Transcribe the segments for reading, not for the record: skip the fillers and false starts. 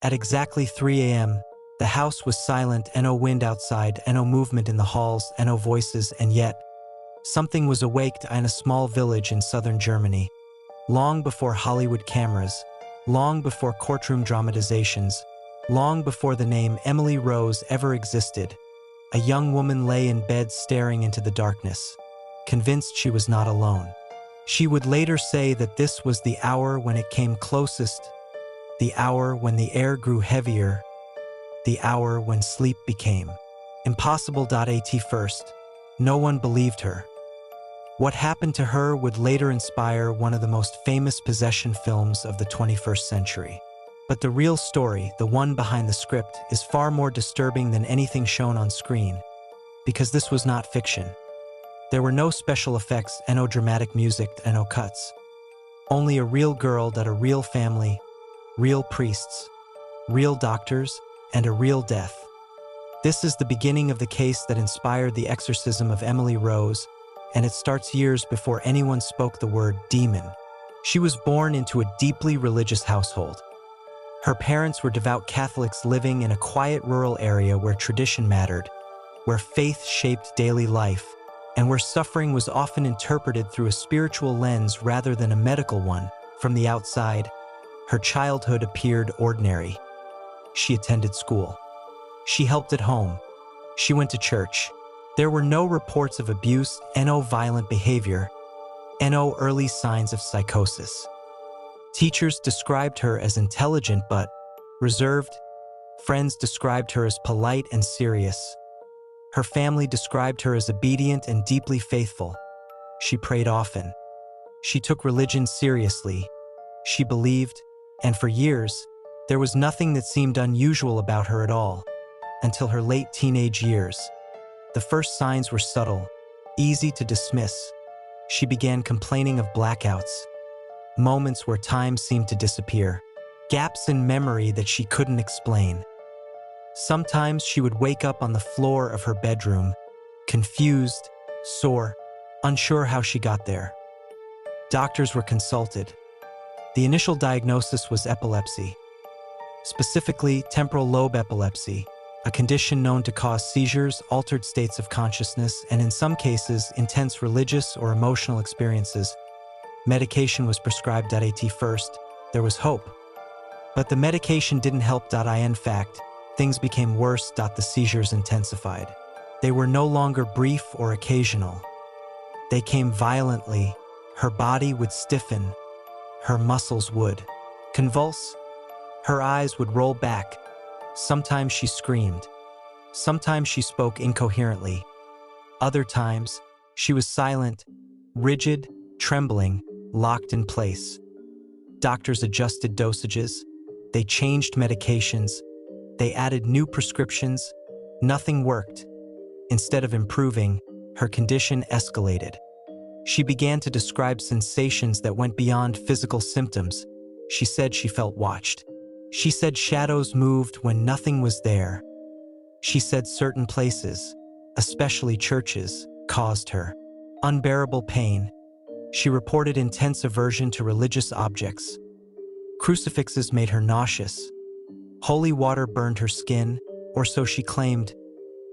At exactly 3 a.m., the house was silent, no wind outside, no movement in the halls, no voices, and yet, something was awaked in a small village in southern Germany. Long before Hollywood cameras, long before courtroom dramatizations, long before the name Emily Rose ever existed, a young woman lay in bed staring into the darkness, convinced she was not alone. She would later say that this was the hour when it came closest, the hour when the air grew heavier, the hour when sleep became impossible. At first, no one believed her. What happened to her would later inspire one of the most famous possession films of the 21st century. But the real story, the one behind the script, is far more disturbing than anything shown on screen, because this was not fiction. There were no special effects, no dramatic music, no cuts. Only a real girl, a real family, real priests, real doctors, and a real death. This is the beginning of the case that inspired the Exorcism of Emily Rose, and it starts years before anyone spoke the word demon. She was born into a deeply religious household. Her parents were devout Catholics living in a quiet rural area where tradition mattered, where faith shaped daily life, and where suffering was often interpreted through a spiritual lens rather than a medical one. From the outside, her childhood appeared ordinary. She attended school. She helped at home. She went to church. There were no reports of abuse, no violent behavior, no early signs of psychosis. Teachers described her as intelligent but reserved. Friends described her as polite and serious. Her family described her as obedient and deeply faithful. She prayed often. She took religion seriously. She believed, and for years, there was nothing that seemed unusual about her at all, until her late teenage years. The first signs were subtle, easy to dismiss. She began complaining of blackouts, moments where time seemed to disappear, gaps in memory that she couldn't explain. Sometimes she would wake up on the floor of her bedroom, confused, sore, unsure how she got there. Doctors were consulted. The initial diagnosis was epilepsy, specifically temporal lobe epilepsy, a condition known to cause seizures, altered states of consciousness, and in some cases, intense religious or emotional experiences. Medication was prescribed. At first, there was hope. But the medication didn't help. In fact, things became worse. The seizures intensified. They were no longer brief or occasional. They came violently. Her body would stiffen. Her muscles would convulse. Her eyes would roll back. Sometimes she screamed. Sometimes she spoke incoherently. Other times, she was silent, rigid, trembling, locked in place. Doctors adjusted dosages. They changed medications. They added new prescriptions. Nothing worked. Instead of improving, her condition escalated. She began to describe sensations that went beyond physical symptoms. She said she felt watched. She said shadows moved when nothing was there. She said certain places, especially churches, caused her unbearable pain. She reported intense aversion to religious objects. Crucifixes made her nauseous. Holy water burned her skin, or so she claimed.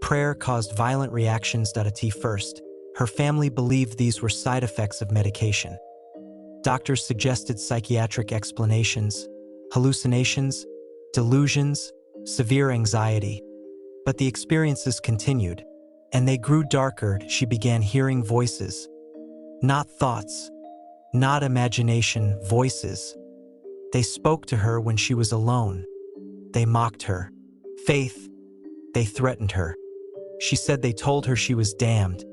Prayer caused violent reactions. At first, her family believed these were side effects of medication. Doctors suggested psychiatric explanations, hallucinations, delusions, severe anxiety. But the experiences continued, and they grew darker. She began hearing voices. Not thoughts, not imagination, voices. They spoke to her when she was alone. They mocked her faith. They threatened her. She said they told her she was damned,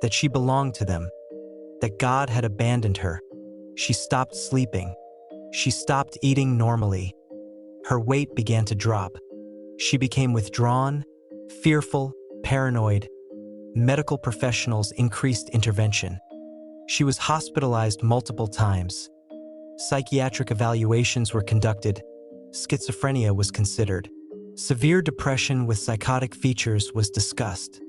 that she belonged to them, that God had abandoned her. She stopped sleeping. She stopped eating normally. Her weight began to drop. She became withdrawn, fearful, paranoid. Medical professionals increased intervention. She was hospitalized multiple times. Psychiatric evaluations were conducted. Schizophrenia was considered. Severe depression with psychotic features was discussed.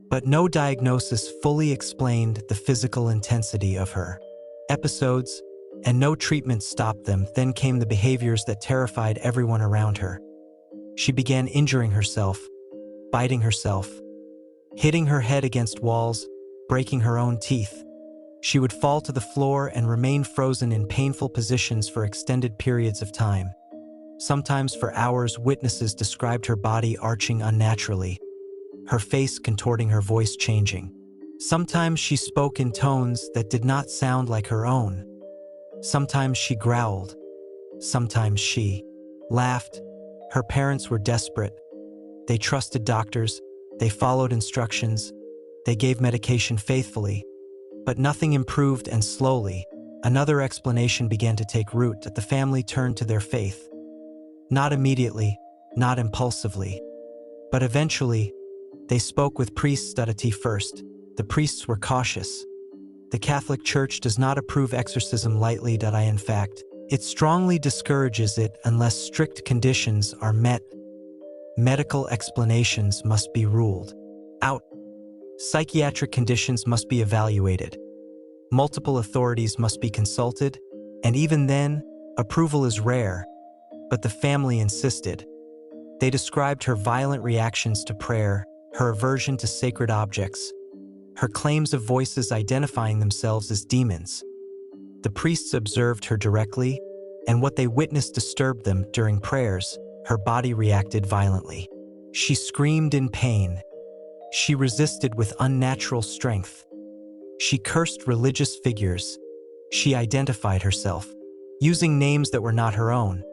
But no diagnosis fully explained the physical intensity of her episodes. And no treatment stopped them. Then came the behaviors that terrified everyone around her. She began injuring herself, biting herself, hitting her head against walls, breaking her own teeth. She would fall to the floor and remain frozen in painful positions for extended periods of time. Sometimes for hours, witnesses described her body arching unnaturally, her face contorting, her voice changing. Sometimes she spoke in tones that did not sound like her own. Sometimes she growled. Sometimes she laughed. Her parents were desperate. They trusted doctors. They followed instructions. They gave medication faithfully. But nothing improved, and slowly, another explanation began to take root. That the family turned to their faith. Not immediately, not impulsively, but eventually, they spoke with priests at first. The priests were cautious. The Catholic Church does not approve exorcism lightly. In fact, it strongly discourages it unless strict conditions are met. Medical explanations must be ruled out. Psychiatric conditions must be evaluated. Multiple authorities must be consulted, and even then, approval is rare. But the family insisted. They described her violent reactions to prayer, her aversion to sacred objects, her claims of voices identifying themselves as demons. The priests observed her directly, and what they witnessed disturbed them. During prayers, her body reacted violently. She screamed in pain. She resisted with unnatural strength. She cursed religious figures. She identified herself, using names that were not her own.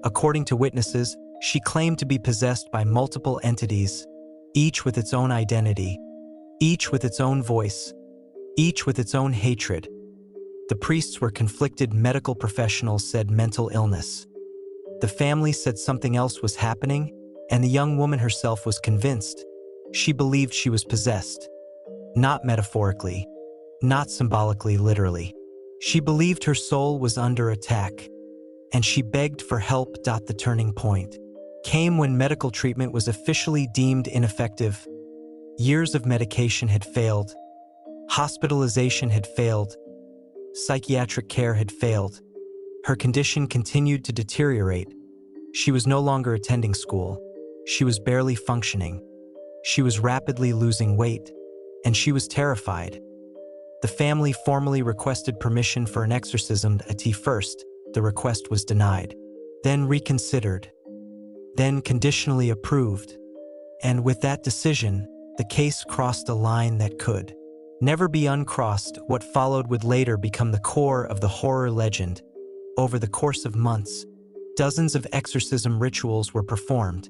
According to witnesses, she claimed to be possessed by multiple entities, each with its own identity, each with its own voice, each with its own hatred. The priests were conflicted. Medical professionals said mental illness. The family said something else was happening, and the young woman herself was convinced. She believed she was possessed. Not metaphorically, not symbolically, literally. She believed her soul was under attack, and she begged for help. The turning point came when medical treatment was officially deemed ineffective. Years of medication had failed. Hospitalization had failed. Psychiatric care had failed. Her condition continued to deteriorate. She was no longer attending school. She was barely functioning. She was rapidly losing weight, and she was terrified. The family formally requested permission for an exorcism. At first, the request was denied, then reconsidered, then conditionally approved. And with that decision, the case crossed a line that could never be uncrossed. What followed would later become the core of the horror legend. Over the course of months, dozens of exorcism rituals were performed.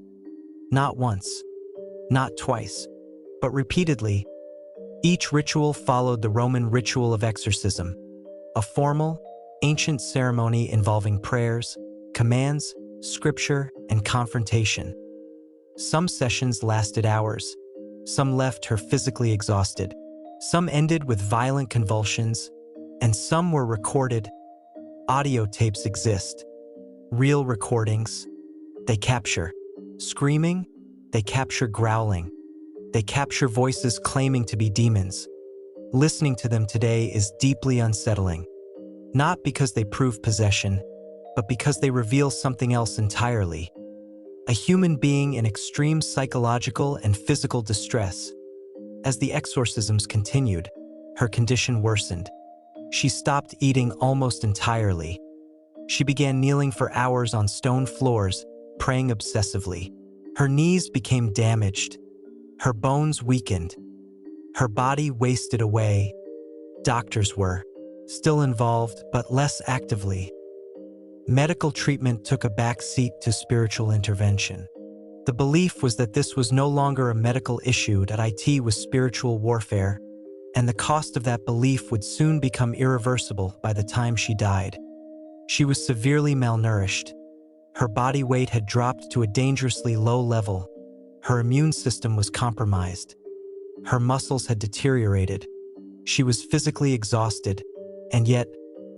Not once, not twice, but repeatedly. Each ritual followed the Roman ritual of exorcism, a formal, ancient ceremony involving prayers, commands, scripture, and confrontation. Some sessions lasted hours. Some left her physically exhausted. Some ended with violent convulsions, and some were recorded. Audio tapes exist. Real recordings. They capture screaming. They capture growling. They capture voices claiming to be demons. Listening to them today is deeply unsettling. Not because they prove possession, but because they reveal something else entirely. A human being in extreme psychological and physical distress. As the exorcisms continued, her condition worsened. She stopped eating almost entirely. She began kneeling for hours on stone floors, praying obsessively. Her knees became damaged. Her bones weakened. Her body wasted away. Doctors were still involved, but less actively. Medical treatment took a back seat to spiritual intervention. The belief was that this was no longer a medical issue, that it was spiritual warfare, and the cost of that belief would soon become irreversible. By the time she died, she was severely malnourished. Her body weight had dropped to a dangerously low level. Her immune system was compromised. Her muscles had deteriorated. She was physically exhausted, and yet,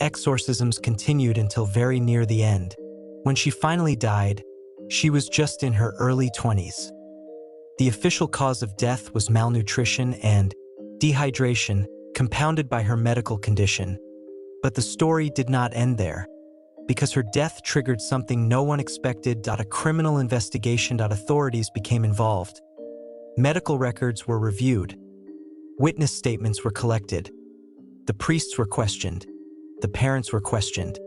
exorcisms continued until very near the end. When she finally died, she was just in her early 20s. The official cause of death was malnutrition and dehydration, compounded by her medical condition. But the story did not end there, because her death triggered something no one expected. A criminal investigation. Authorities became involved. Medical records were reviewed. Witness statements were collected. The priests were questioned. The parents were questioned.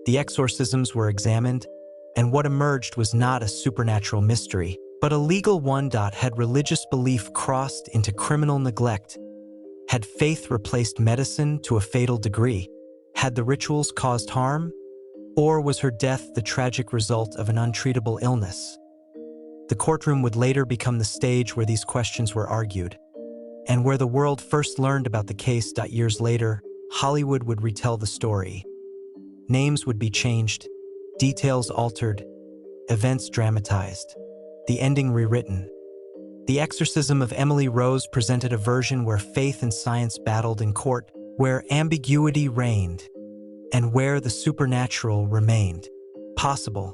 The exorcisms were examined, and what emerged was not a supernatural mystery, but a legal one. Had religious belief crossed into criminal neglect? Had faith replaced medicine to a fatal degree? Had the rituals caused harm? Or was her death the tragic result of an untreatable illness? The courtroom would later become the stage where these questions were argued, and where the world first learned about the case. Years later, Hollywood would retell the story. Names would be changed, details altered, events dramatized, the ending rewritten. The Exorcism of Emily Rose presented a version where faith and science battled in court, where ambiguity reigned, and where the supernatural remained possible.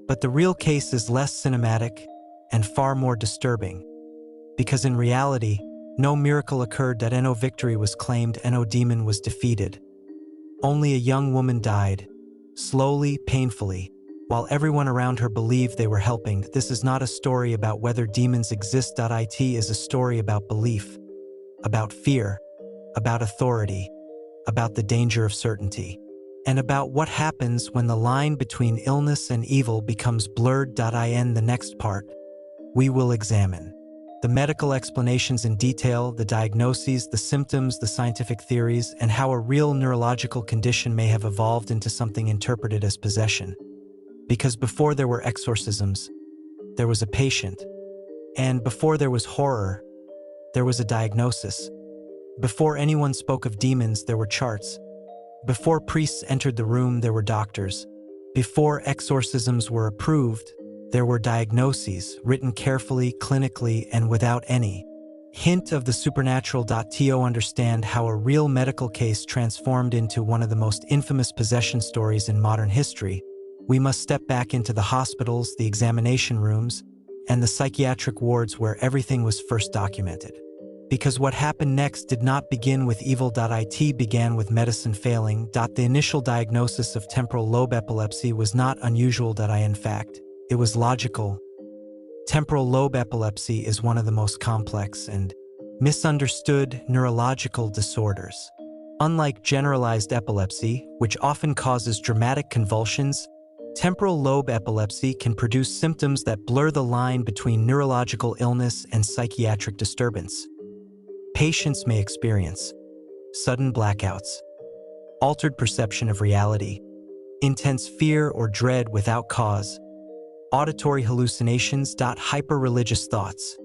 But the real case is less cinematic and far more disturbing, because in reality, no miracle occurred. No victory was claimed. No demon was defeated. Only a young woman died, slowly, painfully, while everyone around her believed they were helping. This is not a story about whether demons exist. It is a story about belief, about fear, about authority, about the danger of certainty, and about what happens when the line between illness and evil becomes blurred. In the next part, we will examine the medical explanations in detail, the diagnoses, the symptoms, the scientific theories, and how a real neurological condition may have evolved into something interpreted as possession. Because before there were exorcisms, there was a patient. And before there was horror, there was a diagnosis. Before anyone spoke of demons, there were charts. Before priests entered the room, there were doctors. Before exorcisms were approved, there were diagnoses written carefully, clinically, and without any hint of the supernatural. To understand how a real medical case transformed into one of the most infamous possession stories in modern history, we must step back into the hospitals, the examination rooms, and the psychiatric wards where everything was first documented. Because what happened next did not begin with evil. It began with medicine failing. The initial diagnosis of temporal lobe epilepsy was not unusual. In fact, it was logical. Temporal lobe epilepsy is one of the most complex and misunderstood neurological disorders. Unlike generalized epilepsy, which often causes dramatic convulsions, temporal lobe epilepsy can produce symptoms that blur the line between neurological illness and psychiatric disturbance. Patients may experience sudden blackouts, altered perception of reality, intense fear or dread without cause, auditory hallucinations. Hyper-religious thoughts,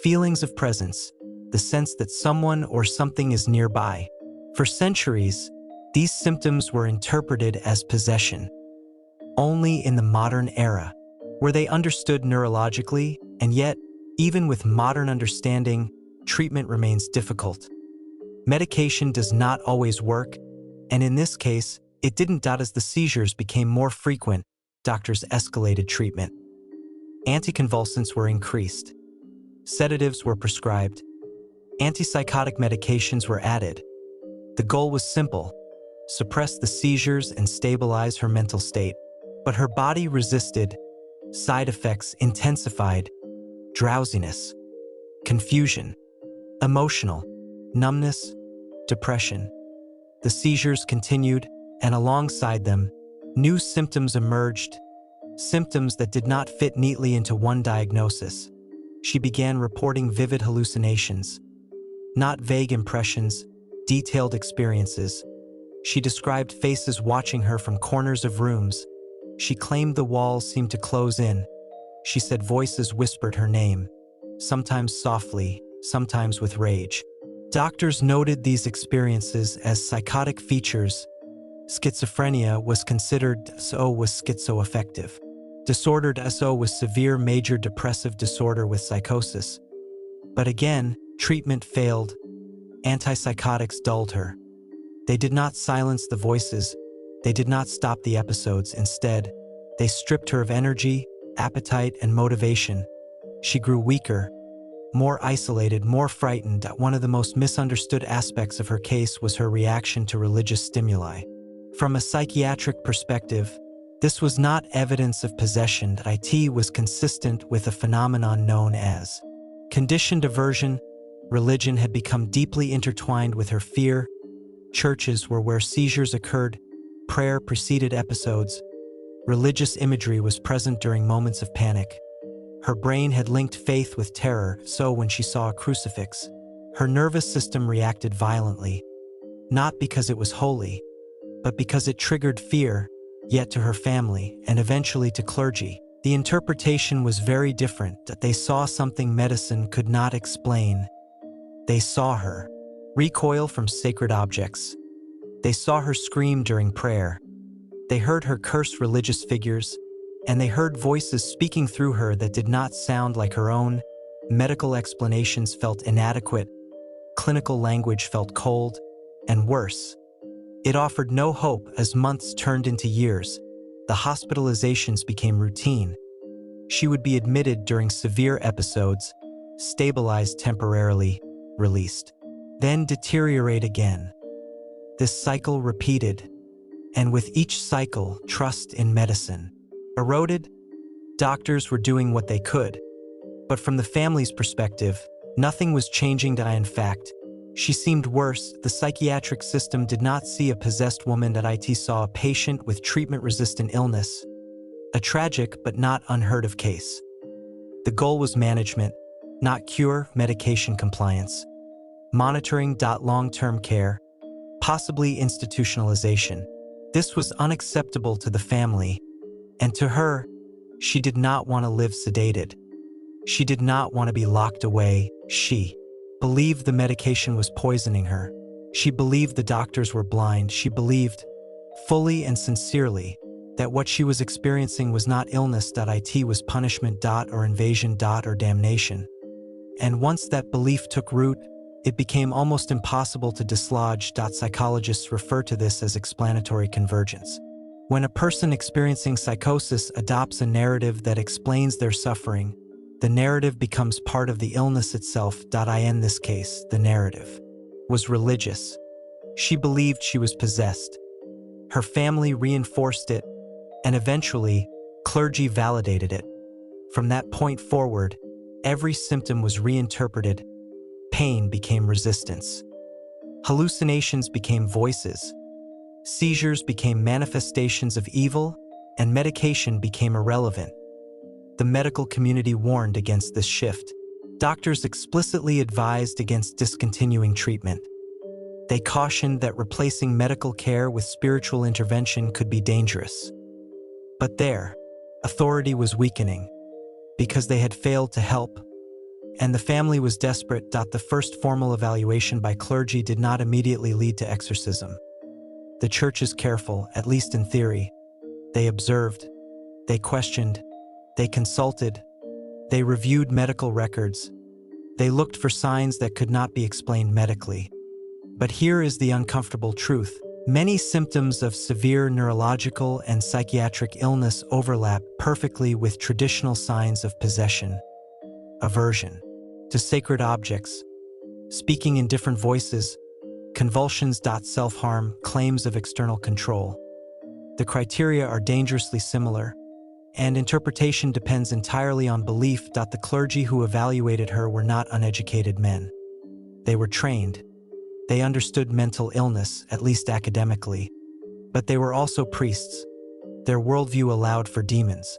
feelings of presence, the sense that someone or something is nearby. For centuries, these symptoms were interpreted as possession. Only in the modern era were they understood neurologically, and yet, even with modern understanding, treatment remains difficult. Medication does not always work, and in this case, it didn't. As the seizures became more frequent, doctors escalated treatment. Anticonvulsants were increased. Sedatives were prescribed. Antipsychotic medications were added. The goal was simple: suppress the seizures and stabilize her mental state. But her body resisted. Side effects intensified: drowsiness, confusion, emotional numbness, depression. The seizures continued, and alongside them, new symptoms emerged, symptoms that did not fit neatly into one diagnosis. She began reporting vivid hallucinations, not vague impressions, detailed experiences. She described faces watching her from corners of rooms. She claimed the walls seemed to close in. She said voices whispered her name, sometimes softly, sometimes with rage. Doctors noted these experiences as psychotic features. Schizophrenia was considered so was schizoaffective. Disordered SO was severe major depressive disorder with psychosis. But again, treatment failed. Antipsychotics dulled her. They did not silence the voices. They did not stop the episodes. Instead, they stripped her of energy, appetite, and motivation. She grew weaker, more isolated, more frightened. One of the most misunderstood aspects of her case was her reaction to religious stimuli. From a psychiatric perspective, this was not evidence of possession. It was consistent with a phenomenon known as conditioned aversion. Religion had become deeply intertwined with her fear. Churches were where seizures occurred. Prayer preceded episodes. Religious imagery was present during moments of panic. Her brain had linked faith with terror, so when she saw a crucifix, her nervous system reacted violently, not because it was holy, but because it triggered fear, yet to her family, and eventually to clergy. The interpretation was very different, that they saw something medicine could not explain. They saw her recoil from sacred objects. They saw her scream during prayer. They heard her curse religious figures, and they heard voices speaking through her that did not sound like her own. Medical explanations felt inadequate. Clinical language felt cold, and worse, it offered no hope. As months turned into years, the hospitalizations became routine. She would be admitted during severe episodes, stabilized temporarily, released, then deteriorate again. This cycle repeated, and with each cycle, trust in medicine eroded. Doctors were doing what they could, but from the family's perspective, nothing was changing. In fact, she seemed worse. The psychiatric system did not see a possessed woman. It saw a patient with treatment-resistant illness, a tragic but not unheard of case. The goal was management, not cure. Medication compliance, monitoring. Long-term care, possibly institutionalization. This was unacceptable to the family, and to her. She did not want to live sedated. She did not want to be locked away. She believed the medication was poisoning her. She believed the doctors were blind. She believed, fully and sincerely, that what she was experiencing was not illness. It was punishment. Or invasion. Or damnation. And once that belief took root, it became almost impossible to dislodge. Psychologists refer to this as explanatory convergence. When a person experiencing psychosis adopts a narrative that explains their suffering, the narrative becomes part of the illness itself. In this case, the narrative was religious. She believed she was possessed. Her family reinforced it, and eventually, clergy validated it. From that point forward, every symptom was reinterpreted. Pain became resistance. Hallucinations became voices. Seizures became manifestations of evil, and medication became irrelevant. The medical community warned against this shift. Doctors explicitly advised against discontinuing treatment. They cautioned that replacing medical care with spiritual intervention could be dangerous. But their authority was weakening, because they had failed to help, and the family was desperate. The first formal evaluation by clergy did not immediately lead to exorcism. The church is careful, at least in theory. They observed, they questioned, they consulted, they reviewed medical records, they looked for signs that could not be explained medically. But here is the uncomfortable truth. Many symptoms of severe neurological and psychiatric illness overlap perfectly with traditional signs of possession, aversion to sacred objects, speaking in different voices, convulsions. Self-harm, claims of external control. The criteria are dangerously similar, and interpretation depends entirely on belief. The clergy who evaluated her were not uneducated men. They were trained. They understood mental illness, at least academically. But they were also priests. Their worldview allowed for demons.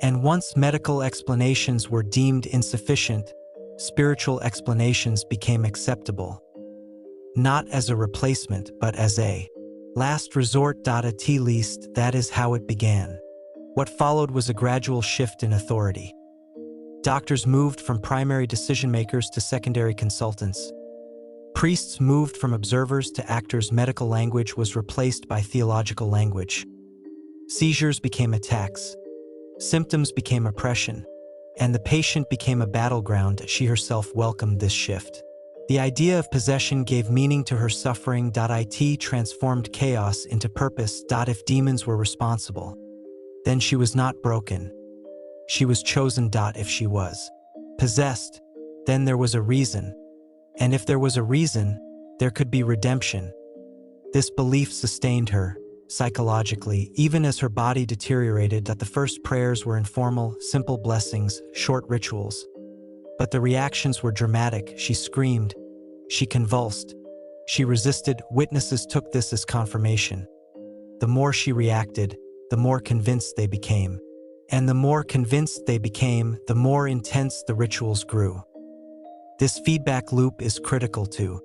And once medical explanations were deemed insufficient, spiritual explanations became acceptable. Not as a replacement, but as a last resort. At least, that is how it began. What followed was a gradual shift in authority. Doctors moved from primary decision-makers to secondary consultants. Priests moved from observers to actors. Medical language was replaced by theological language. Seizures became attacks. Symptoms became oppression. And the patient became a battleground. She herself welcomed this shift. The idea of possession gave meaning to her suffering. It transformed chaos into purpose. If demons were responsible, then she was not broken. She was chosen. If she was possessed, then there was a reason. And if there was a reason, there could be redemption. This belief sustained her, psychologically, even as her body deteriorated. That the first prayers were informal, simple blessings, short rituals. But the reactions were dramatic. She screamed. She convulsed. She resisted. Witnesses took this as confirmation. The more she reacted, the more convinced they became. And the more convinced they became, the more intense the rituals grew. This feedback loop is critical to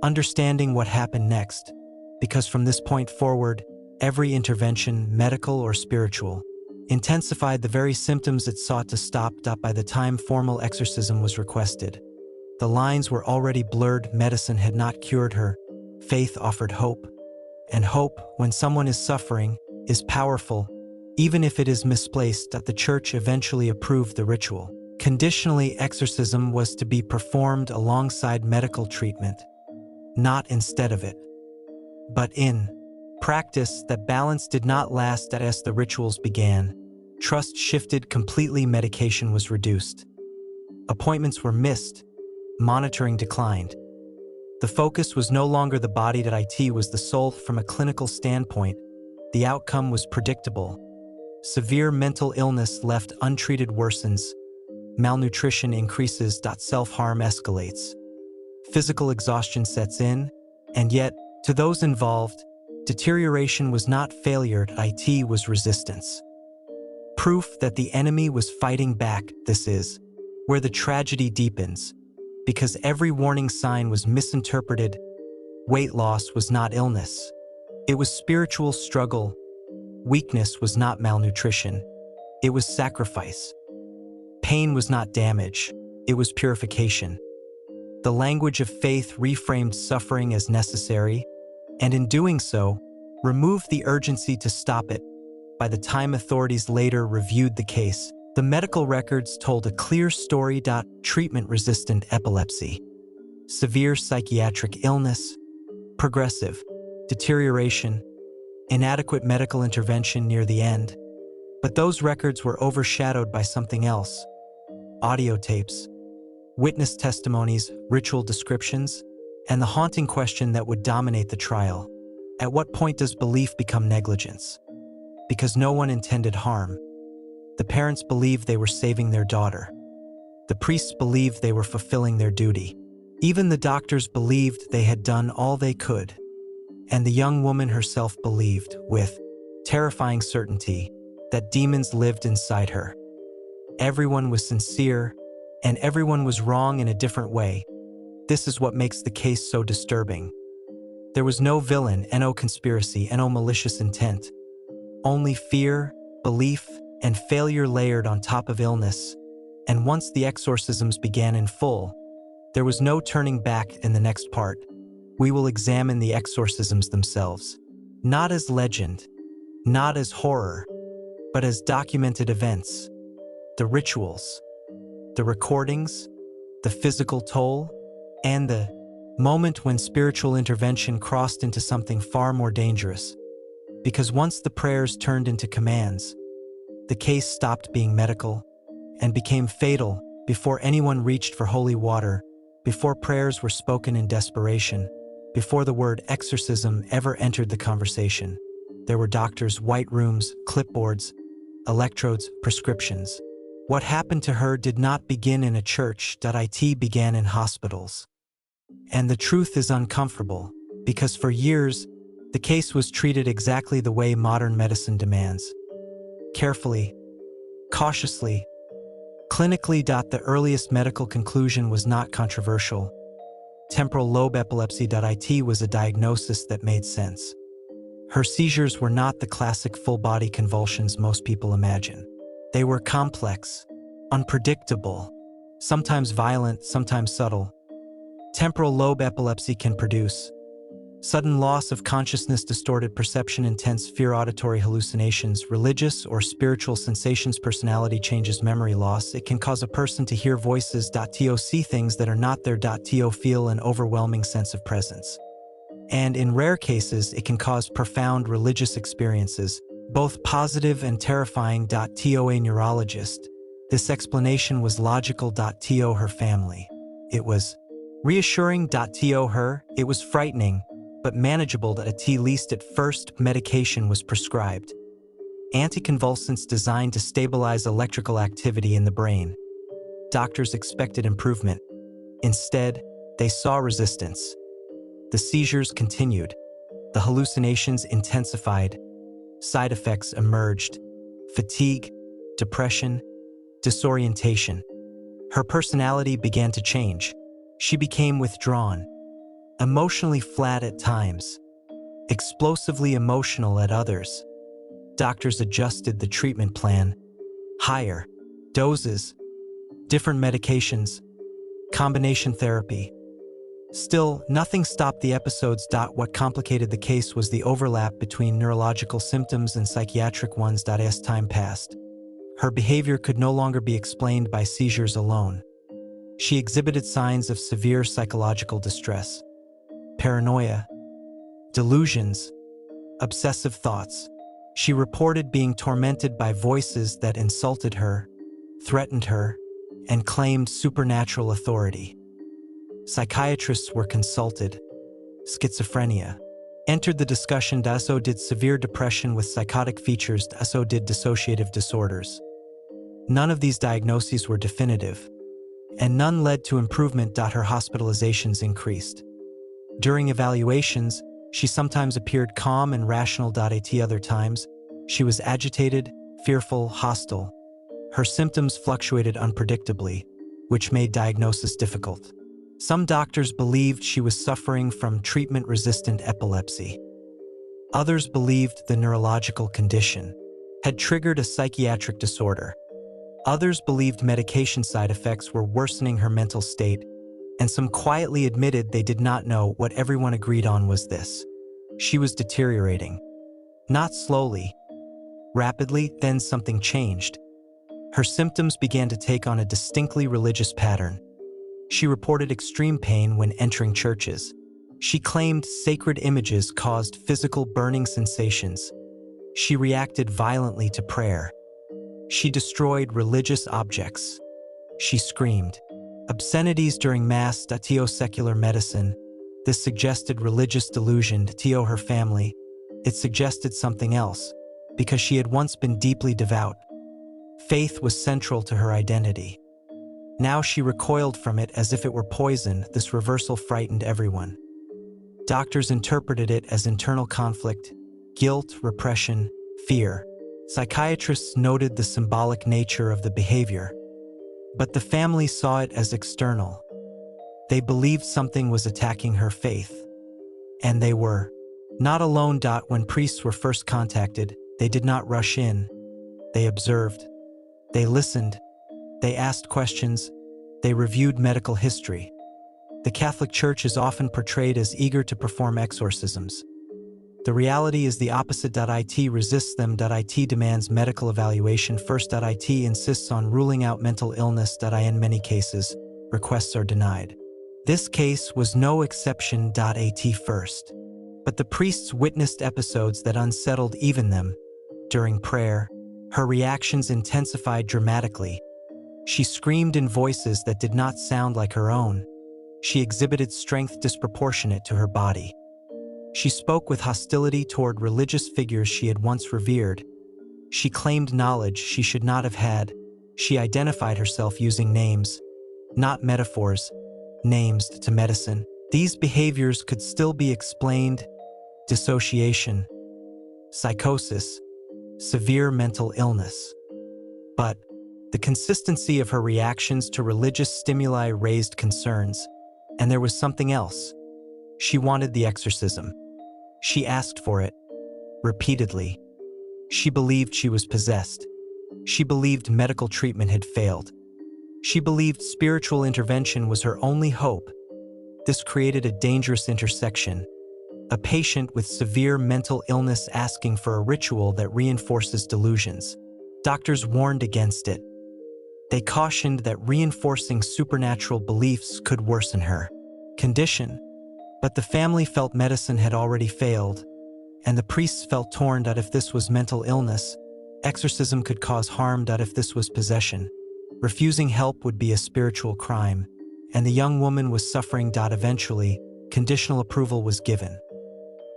understanding what happened next, because from this point forward, every intervention, medical or spiritual, intensified the very symptoms it sought to stop. By the time formal exorcism was requested, the lines were already blurred. Medicine had not cured her. Faith offered hope. And hope, when someone is suffering, is powerful, even if it is misplaced. The church eventually approved the ritual. Conditionally, exorcism was to be performed alongside medical treatment, not instead of it. But in practice, that balance did not last. As the rituals began, trust shifted completely. Medication was reduced. Appointments were missed. Monitoring declined. The focus was no longer the body. It was the soul. From a clinical standpoint, the outcome was predictable. Severe mental illness left untreated worsens. Malnutrition increases. Self-harm escalates. Physical exhaustion sets in, and yet, to those involved, deterioration was not failure. It was resistance. Proof that the enemy was fighting back. This is where the tragedy deepens, because every warning sign was misinterpreted. Weight loss was not illness. It was spiritual struggle. Weakness was not malnutrition. It was sacrifice. Pain was not damage. It was purification. The language of faith reframed suffering as necessary, and in doing so, removed the urgency to stop it. By the time authorities later reviewed the case, the medical records told a clear story. Treatment-resistant epilepsy, severe psychiatric illness, progressive deterioration, inadequate medical intervention near the end. But those records were overshadowed by something else: audio tapes, witness testimonies, ritual descriptions, and the haunting question that would dominate the trial: at what point does belief become negligence? Because no one intended harm. The parents believed they were saving their daughter. The priests believed they were fulfilling their duty. Even the doctors believed they had done all they could. And the young woman herself believed, with terrifying certainty, that demons lived inside her. Everyone was sincere, and everyone was wrong in a different way. This is what makes the case so disturbing. There was no villain, no conspiracy, no malicious intent. Only fear, belief, and failure layered on top of illness. And once the exorcisms began in full, there was no turning back. In the next part, we will examine the exorcisms themselves, not as legend, not as horror, but as documented events. The rituals, the recordings, the physical toll, and the moment when spiritual intervention crossed into something far more dangerous. Because once the prayers turned into commands, the case stopped being medical and became fatal. Before anyone reached for holy water, before prayers were spoken in desperation, before the word exorcism ever entered the conversation, there were doctors, white rooms, clipboards, electrodes, prescriptions. What happened to her did not begin in a church. It began in hospitals. And the truth is uncomfortable, because for years, the case was treated exactly the way modern medicine demands. Carefully, cautiously, clinically. The earliest medical conclusion was not controversial. Temporal lobe epilepsy. It was a diagnosis that made sense. Her seizures were not the classic full-body convulsions most people imagine. They were complex, unpredictable, sometimes violent, sometimes subtle. Temporal lobe epilepsy can produce sudden loss of consciousness, distorted perception, intense fear, auditory hallucinations, religious or spiritual sensations, personality changes, memory loss. It can cause a person to hear voices. See things that are not there. Feel an overwhelming sense of presence. And in rare cases, it can cause profound religious experiences, both positive and terrifying. A neurologist. This explanation was logical. Her family It was reassuring. To her, it was frightening, but manageable. At least at first, medication was prescribed. Anticonvulsants designed to stabilize electrical activity in the brain. Doctors expected improvement. Instead, they saw resistance. The seizures continued. The hallucinations intensified. Side effects emerged: fatigue, depression, disorientation. Her personality began to change. She became withdrawn, emotionally flat at times, explosively emotional at others. Doctors adjusted the treatment plan: higher doses, different medications, combination therapy. Still, nothing stopped the episodes. What complicated the case was the overlap between neurological symptoms and psychiatric ones. As time passed, her behavior could no longer be explained by seizures alone. She exhibited signs of severe psychological distress, paranoia, delusions, obsessive thoughts. She reported being tormented by voices that insulted her, threatened her, and claimed supernatural authority. Psychiatrists were consulted. Schizophrenia entered the discussion. So did severe depression with psychotic features. So did dissociative disorders. None of these diagnoses were definitive, and none led to improvement. Her hospitalizations increased. During evaluations, she sometimes appeared calm and rational. At other times, she was agitated, fearful, hostile. Her symptoms fluctuated unpredictably, which made diagnosis difficult. Some doctors believed she was suffering from treatment-resistant epilepsy. Others believed the neurological condition had triggered a psychiatric disorder. Others believed medication side effects were worsening her mental state, and some quietly admitted they did not know. What everyone agreed on was this: she was deteriorating. Not slowly, rapidly. Then something changed. Her symptoms began to take on a distinctly religious pattern. She reported extreme pain when entering churches. She claimed sacred images caused physical burning sensations. She reacted violently to prayer. She destroyed religious objects. She screamed obscenities during Mass. To secular medicine, this suggested religious delusion. To her family, it suggested something else, because she had once been deeply devout. Faith was central to her identity. Now she recoiled from it as if it were poison. This reversal frightened everyone. Doctors interpreted it as internal conflict, guilt, repression, fear. Psychiatrists noted the symbolic nature of the behavior, but the family saw it as external. They believed something was attacking her faith, and they were not alone. When priests were first contacted, they did not rush in. They observed. They listened. They asked questions. They reviewed medical history. The Catholic Church is often portrayed as eager to perform exorcisms. The reality is the opposite. It resists them. It demands medical evaluation first. It insists on ruling out mental illness. In many cases, requests are denied. This case was no exception. At first, but the priests witnessed episodes that unsettled even them. During prayer, her reactions intensified dramatically. She screamed in voices that did not sound like her own. She exhibited strength disproportionate to her body. She spoke with hostility toward religious figures she had once revered. She claimed knowledge she should not have had. She identified herself using names, not metaphors, names to medicine. These behaviors could still be explained: dissociation, psychosis, severe mental illness. But the consistency of her reactions to religious stimuli raised concerns, and there was something else. She wanted the exorcism. She asked for it, repeatedly. She believed she was possessed. She believed medical treatment had failed. She believed spiritual intervention was her only hope. This created a dangerous intersection: a patient with severe mental illness asking for a ritual that reinforces delusions. Doctors warned against it. They cautioned that reinforcing supernatural beliefs could worsen her condition. But the family felt medicine had already failed, and the priests felt torn. If this was mental illness, exorcism could cause harm. If this was possession, refusing help would be a spiritual crime, and the young woman was suffering. Eventually, conditional approval was given.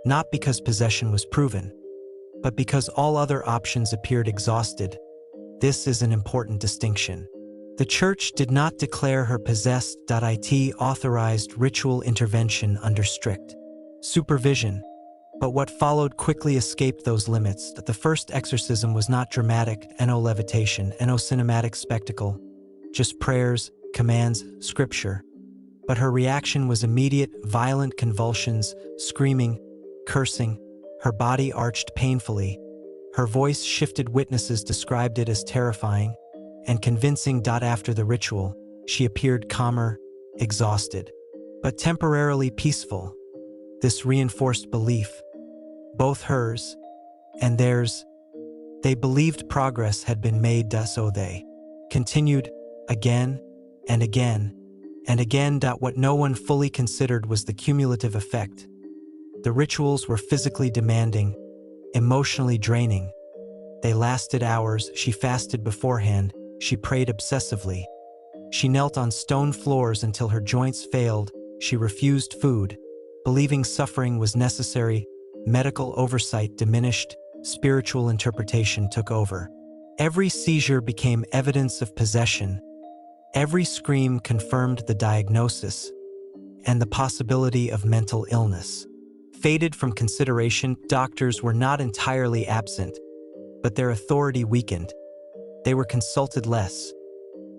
Not because possession was proven, but because all other options appeared exhausted. This is an important distinction. The church did not declare her possessed. It authorized ritual intervention under strict supervision. But what followed quickly escaped those limits. That the first exorcism was not dramatic, no levitation, no cinematic spectacle, just prayers, commands, scripture. But her reaction was immediate: violent convulsions, screaming, cursing. Her body arched painfully. Her voice shifted. Witnesses described it as terrifying and convincing. After the ritual, she appeared calmer, exhausted, but temporarily peaceful. This reinforced belief, both hers and theirs. They believed progress had been made, so they continued again and again and again. What no one fully considered was the cumulative effect. The rituals were physically demanding, emotionally draining. They lasted hours. She fasted beforehand. She prayed obsessively. She knelt on stone floors until her joints failed. She refused food, believing suffering was necessary. Medical oversight diminished. Spiritual interpretation took over. Every seizure became evidence of possession. Every scream confirmed the diagnosis, and the possibility of mental illness faded from consideration. Doctors were not entirely absent, but their authority weakened. They were consulted less.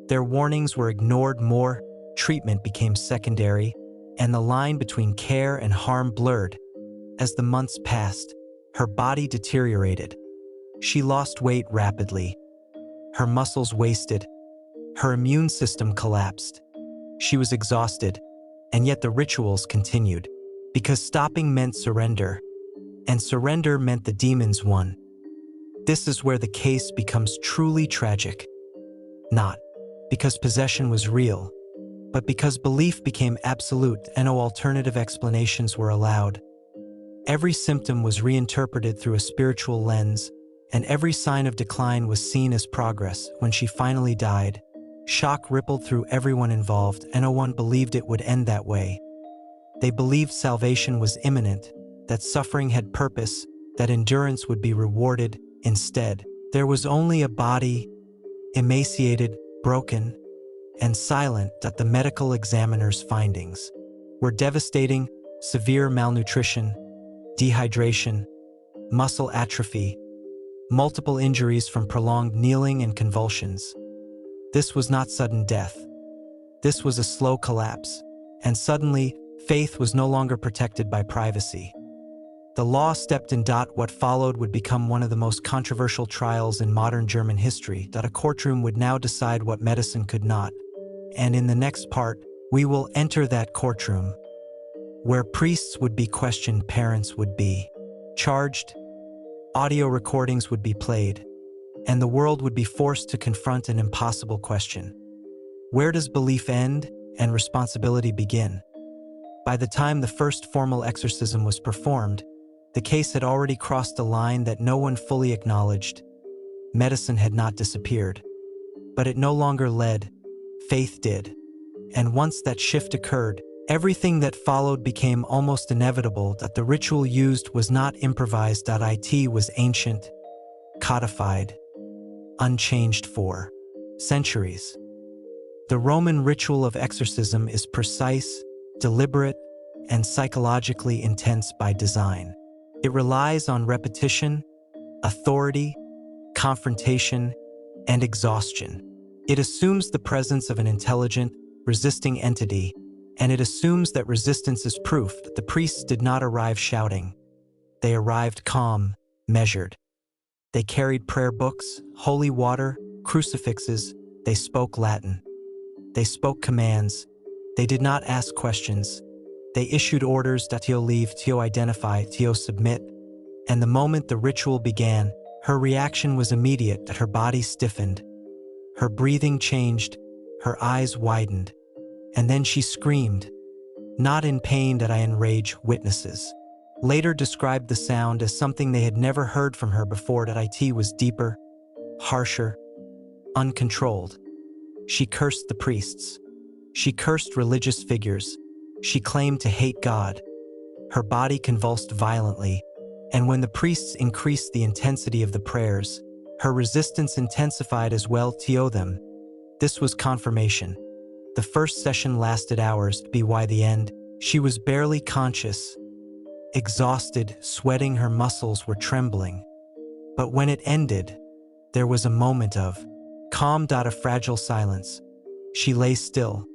Their warnings were ignored more. Treatment became secondary, and the line between care and harm blurred. As the months passed, her body deteriorated. She lost weight rapidly. Her muscles wasted. Her immune system collapsed. She was exhausted, and yet the rituals continued. Because stopping meant surrender, and surrender meant the demons won. This is where the case becomes truly tragic. Not because possession was real, but because belief became absolute and no alternative explanations were allowed. Every symptom was reinterpreted through a spiritual lens, and every sign of decline was seen as progress. When she finally died, shock rippled through everyone involved, and no one believed it would end that way. They believed salvation was imminent, that suffering had purpose, that endurance would be rewarded. Instead, there was only a body, emaciated, broken, and silent. The medical examiner's findings were devastating: severe malnutrition, dehydration, muscle atrophy, multiple injuries from prolonged kneeling and convulsions. This was not sudden death. This was a slow collapse, and suddenly, faith was no longer protected by privacy. The law stepped in. What followed would become one of the most controversial trials in modern German history. A courtroom would now decide what medicine could not. And in the next part, we will enter that courtroom, where priests would be questioned, parents would be charged, audio recordings would be played, and the world would be forced to confront an impossible question. Where does belief end and responsibility begin? By the time the first formal exorcism was performed, the case had already crossed a line that no one fully acknowledged. Medicine had not disappeared, but it no longer led. Faith did. And once that shift occurred, everything that followed became almost inevitable. The ritual used was not improvised. It was ancient, codified, unchanged for centuries. The Roman ritual of exorcism is precise, deliberate, and psychologically intense by design. It relies on repetition, authority, confrontation, and exhaustion. It assumes the presence of an intelligent, resisting entity, and it assumes that resistance is proof. That the priests did not arrive shouting. They arrived calm, measured. They carried prayer books, holy water, crucifixes. They spoke Latin. They spoke commands. They did not ask questions. They issued orders: tio leave, tio identify, tio submit. And the moment the ritual began, her reaction was immediate. That her body stiffened. Her breathing changed. Her eyes widened. And then she screamed. Not in pain. That I enrage. Witnesses later described the sound as something they had never heard from her before. That it was deeper, harsher, uncontrolled. She cursed the priests. She cursed religious figures. She claimed to hate God. Her body convulsed violently, and when the priests increased the intensity of the prayers, her resistance intensified as well. To them, this was confirmation. The first session lasted hours, by the end, she was barely conscious, exhausted, sweating, her muscles were trembling. But when it ended, there was a moment of calm. A fragile silence. She lay still,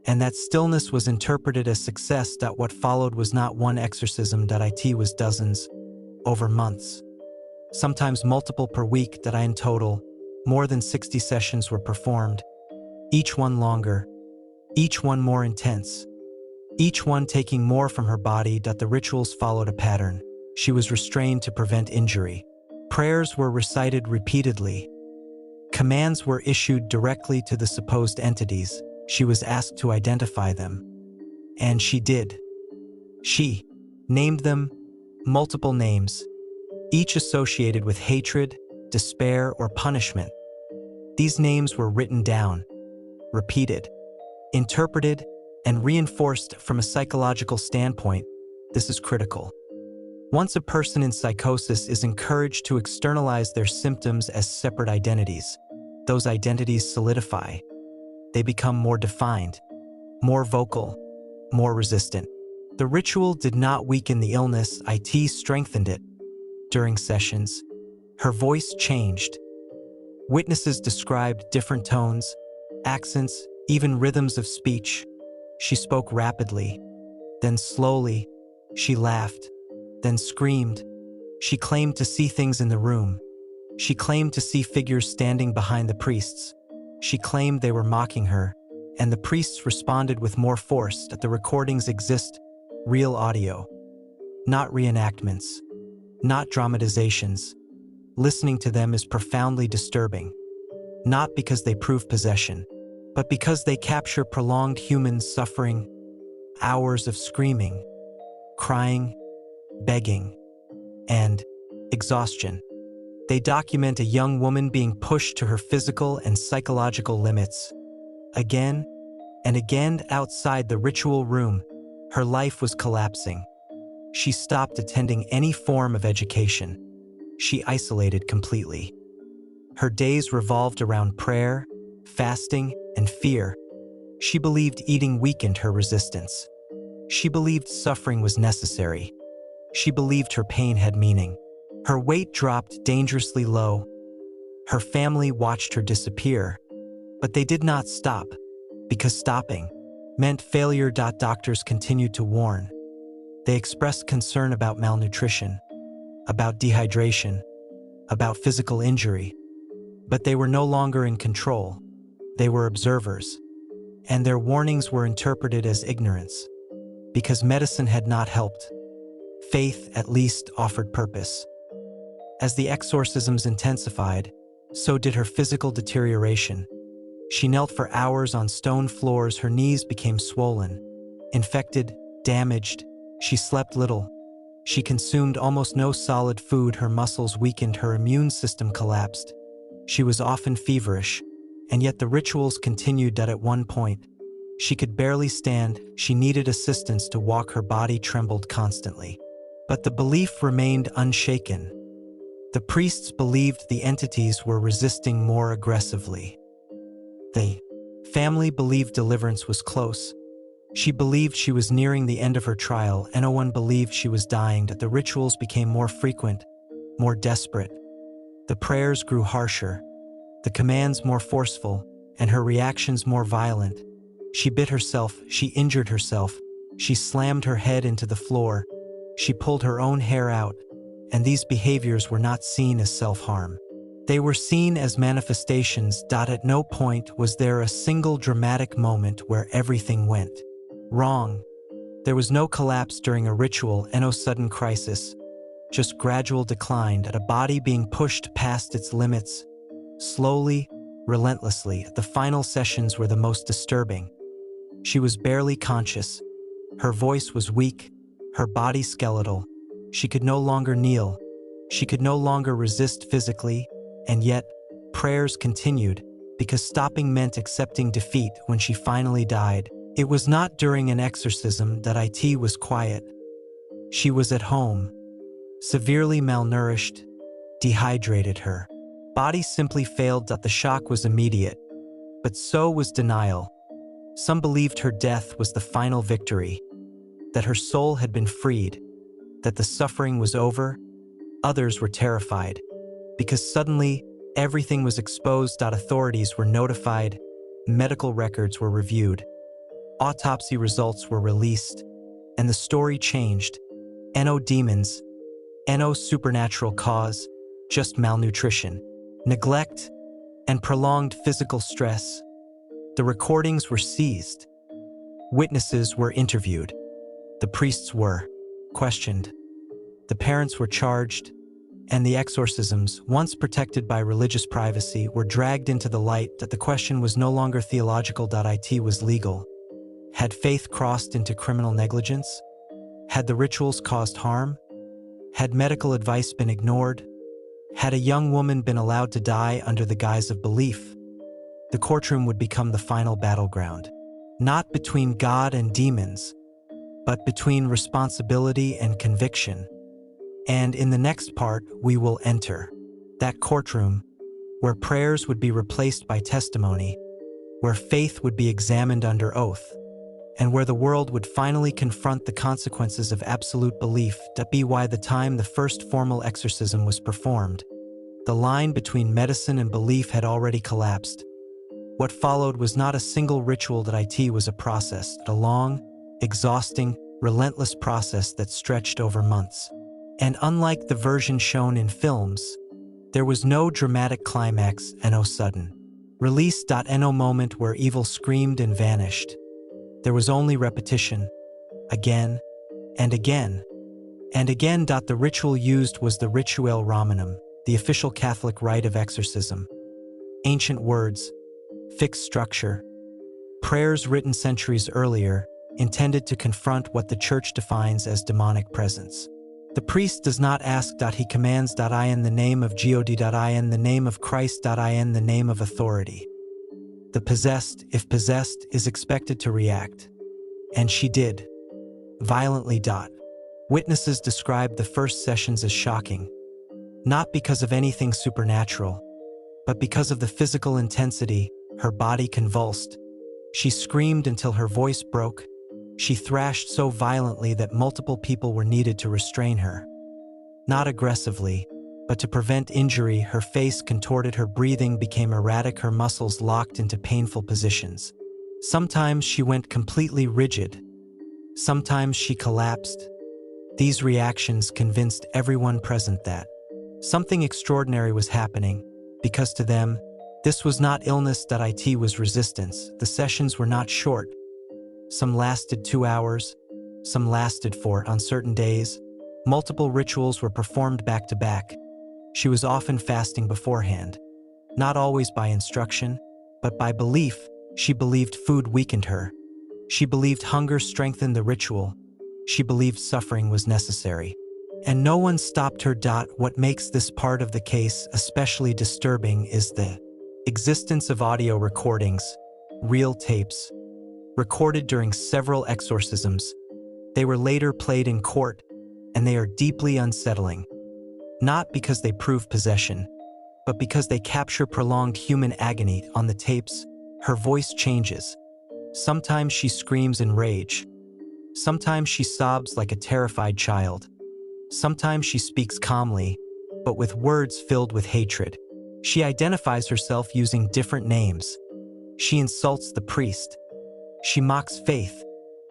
and that stillness was interpreted as success. What followed was not one exorcism. It was dozens, over months, sometimes multiple per week. In total, more than 60 sessions were performed, each one longer, each one more intense, each one taking more from her body. The rituals followed a pattern. She was restrained to prevent injury. Prayers were recited repeatedly. Commands were issued directly to the supposed entities. She was asked to identify them. And she did. She named them, multiple names, each associated with hatred, despair, or punishment. These names were written down, repeated, interpreted, and reinforced from a psychological standpoint. This is critical. Once a person in psychosis is encouraged to externalize their symptoms as separate identities, those identities solidify. They become more defined, more vocal, more resistant. The ritual did not weaken the illness, it strengthened it. During sessions, her voice changed. Witnesses described different tones, accents, even rhythms of speech. She spoke rapidly, then slowly. She laughed, then screamed. She claimed to see things in the room. She claimed to see figures standing behind the priests. She claimed they were mocking her, and the priests responded with more force. That the recordings exist, real audio, not reenactments, not dramatizations. Listening to them is profoundly disturbing, not because they prove possession, but because they capture prolonged human suffering, hours of screaming, crying, begging, and exhaustion. They document a young woman being pushed to her physical and psychological limits. Again and again outside the ritual room, her life was collapsing. She stopped attending any form of education. She isolated completely. Her days revolved around prayer, fasting, and fear. She believed eating weakened her resistance. She believed suffering was necessary. She believed her pain had meaning. Her weight dropped dangerously low. Her family watched her disappear, but they did not stop, because stopping meant failure. Doctors continued to warn. They expressed concern about malnutrition, about dehydration, about physical injury, but they were no longer in control. They were observers, and their warnings were interpreted as ignorance. Because medicine had not helped, faith at least offered purpose. As the exorcisms intensified, so did her physical deterioration. She knelt for hours on stone floors. Her knees became swollen, infected, damaged. She slept little. She consumed almost no solid food. Her muscles weakened. Her immune system collapsed. She was often feverish, and yet the rituals continued. At one point, she could barely stand. She needed assistance to walk. Her body trembled constantly. But the belief remained unshaken. The priests believed the entities were resisting more aggressively. The family believed deliverance was close. She believed she was nearing the end of her trial, and no one believed she was dying. That the rituals became more frequent, more desperate. The prayers grew harsher, the commands more forceful, and her reactions more violent. She bit herself, she injured herself, she slammed her head into the floor, she pulled her own hair out, and these behaviors were not seen as self-harm. They were seen as manifestations. At no point was there a single dramatic moment where everything went wrong. There was no collapse during a ritual and no sudden crisis, just gradual decline. At a body being pushed past its limits, slowly, relentlessly. The final sessions were the most disturbing. She was barely conscious. Her voice was weak, her body skeletal. She could no longer kneel. She could no longer resist physically, and yet, prayers continued. because stopping meant accepting defeat when she finally died. It was not during an exorcism that it was quiet. She was at home, severely malnourished, dehydrated. Her body simply failed. The shock was immediate, but so was denial. Some believed her death was the final victory, that her soul had been freed, that the suffering was over. Others were terrified, because suddenly everything was exposed. Authorities were notified, medical records were reviewed, autopsy results were released, and the story changed. No demons, no supernatural cause, just malnutrition, neglect, and prolonged physical stress. The recordings were seized. Witnesses were interviewed. The priests were questioned. The parents were charged, and the exorcisms, once protected by religious privacy, were dragged into the light. That the question was no longer theological. It was legal. Had faith crossed into criminal negligence? Had the rituals caused harm? Had medical advice been ignored? Had a young woman been allowed to die under the guise of belief? The courtroom would become the final battleground, not between God and demons, but between responsibility and conviction. And in the next part, we will enter that courtroom where prayers would be replaced by testimony, where faith would be examined under oath, and where the world would finally confront the consequences of absolute belief. By the time the first formal exorcism was performed, the line between medicine and belief had already collapsed. What followed was not a single ritual. It was a process, a long, exhausting, relentless process that stretched over months. And unlike the version shown in films, there was no dramatic climax and no sudden release. No moment where evil screamed and vanished. There was only repetition, again and again and again. The ritual used was the Rituale Romanum, the official Catholic rite of exorcism. Ancient words, fixed structure, prayers written centuries earlier, intended to confront what the Church defines as demonic presence. The priest does not ask. He commands. I in the name of God. I in the name of Christ. I in the name of authority. The possessed, if possessed, is expected to react. And she did. Violently. Witnesses described the first sessions as shocking, not because of anything supernatural, but because of the physical intensity. Her body convulsed. She screamed until her voice broke. She thrashed so violently that multiple people were needed to restrain her. Not aggressively, but to prevent injury. Her face contorted, her breathing became erratic, her muscles locked into painful positions. Sometimes she went completely rigid. Sometimes she collapsed. These reactions convinced everyone present that something extraordinary was happening, because to them, this was not illness. It was resistance. The sessions were not short. Some lasted 2 hours, some lasted 4 on certain days. Multiple rituals were performed back to back. She was often fasting beforehand, not always by instruction, but by belief. She believed food weakened her. She believed hunger strengthened the ritual. She believed suffering was necessary. And no one stopped her. What makes this part of the case especially disturbing is the existence of audio recordings, real tapes, recorded during several exorcisms. They were later played in court, and they are deeply unsettling. Not because they prove possession, but because they capture prolonged human agony. On the tapes, her voice changes. Sometimes she screams in rage. Sometimes she sobs like a terrified child. Sometimes she speaks calmly, but with words filled with hatred. She identifies herself using different names. She insults the priest. She mocks faith.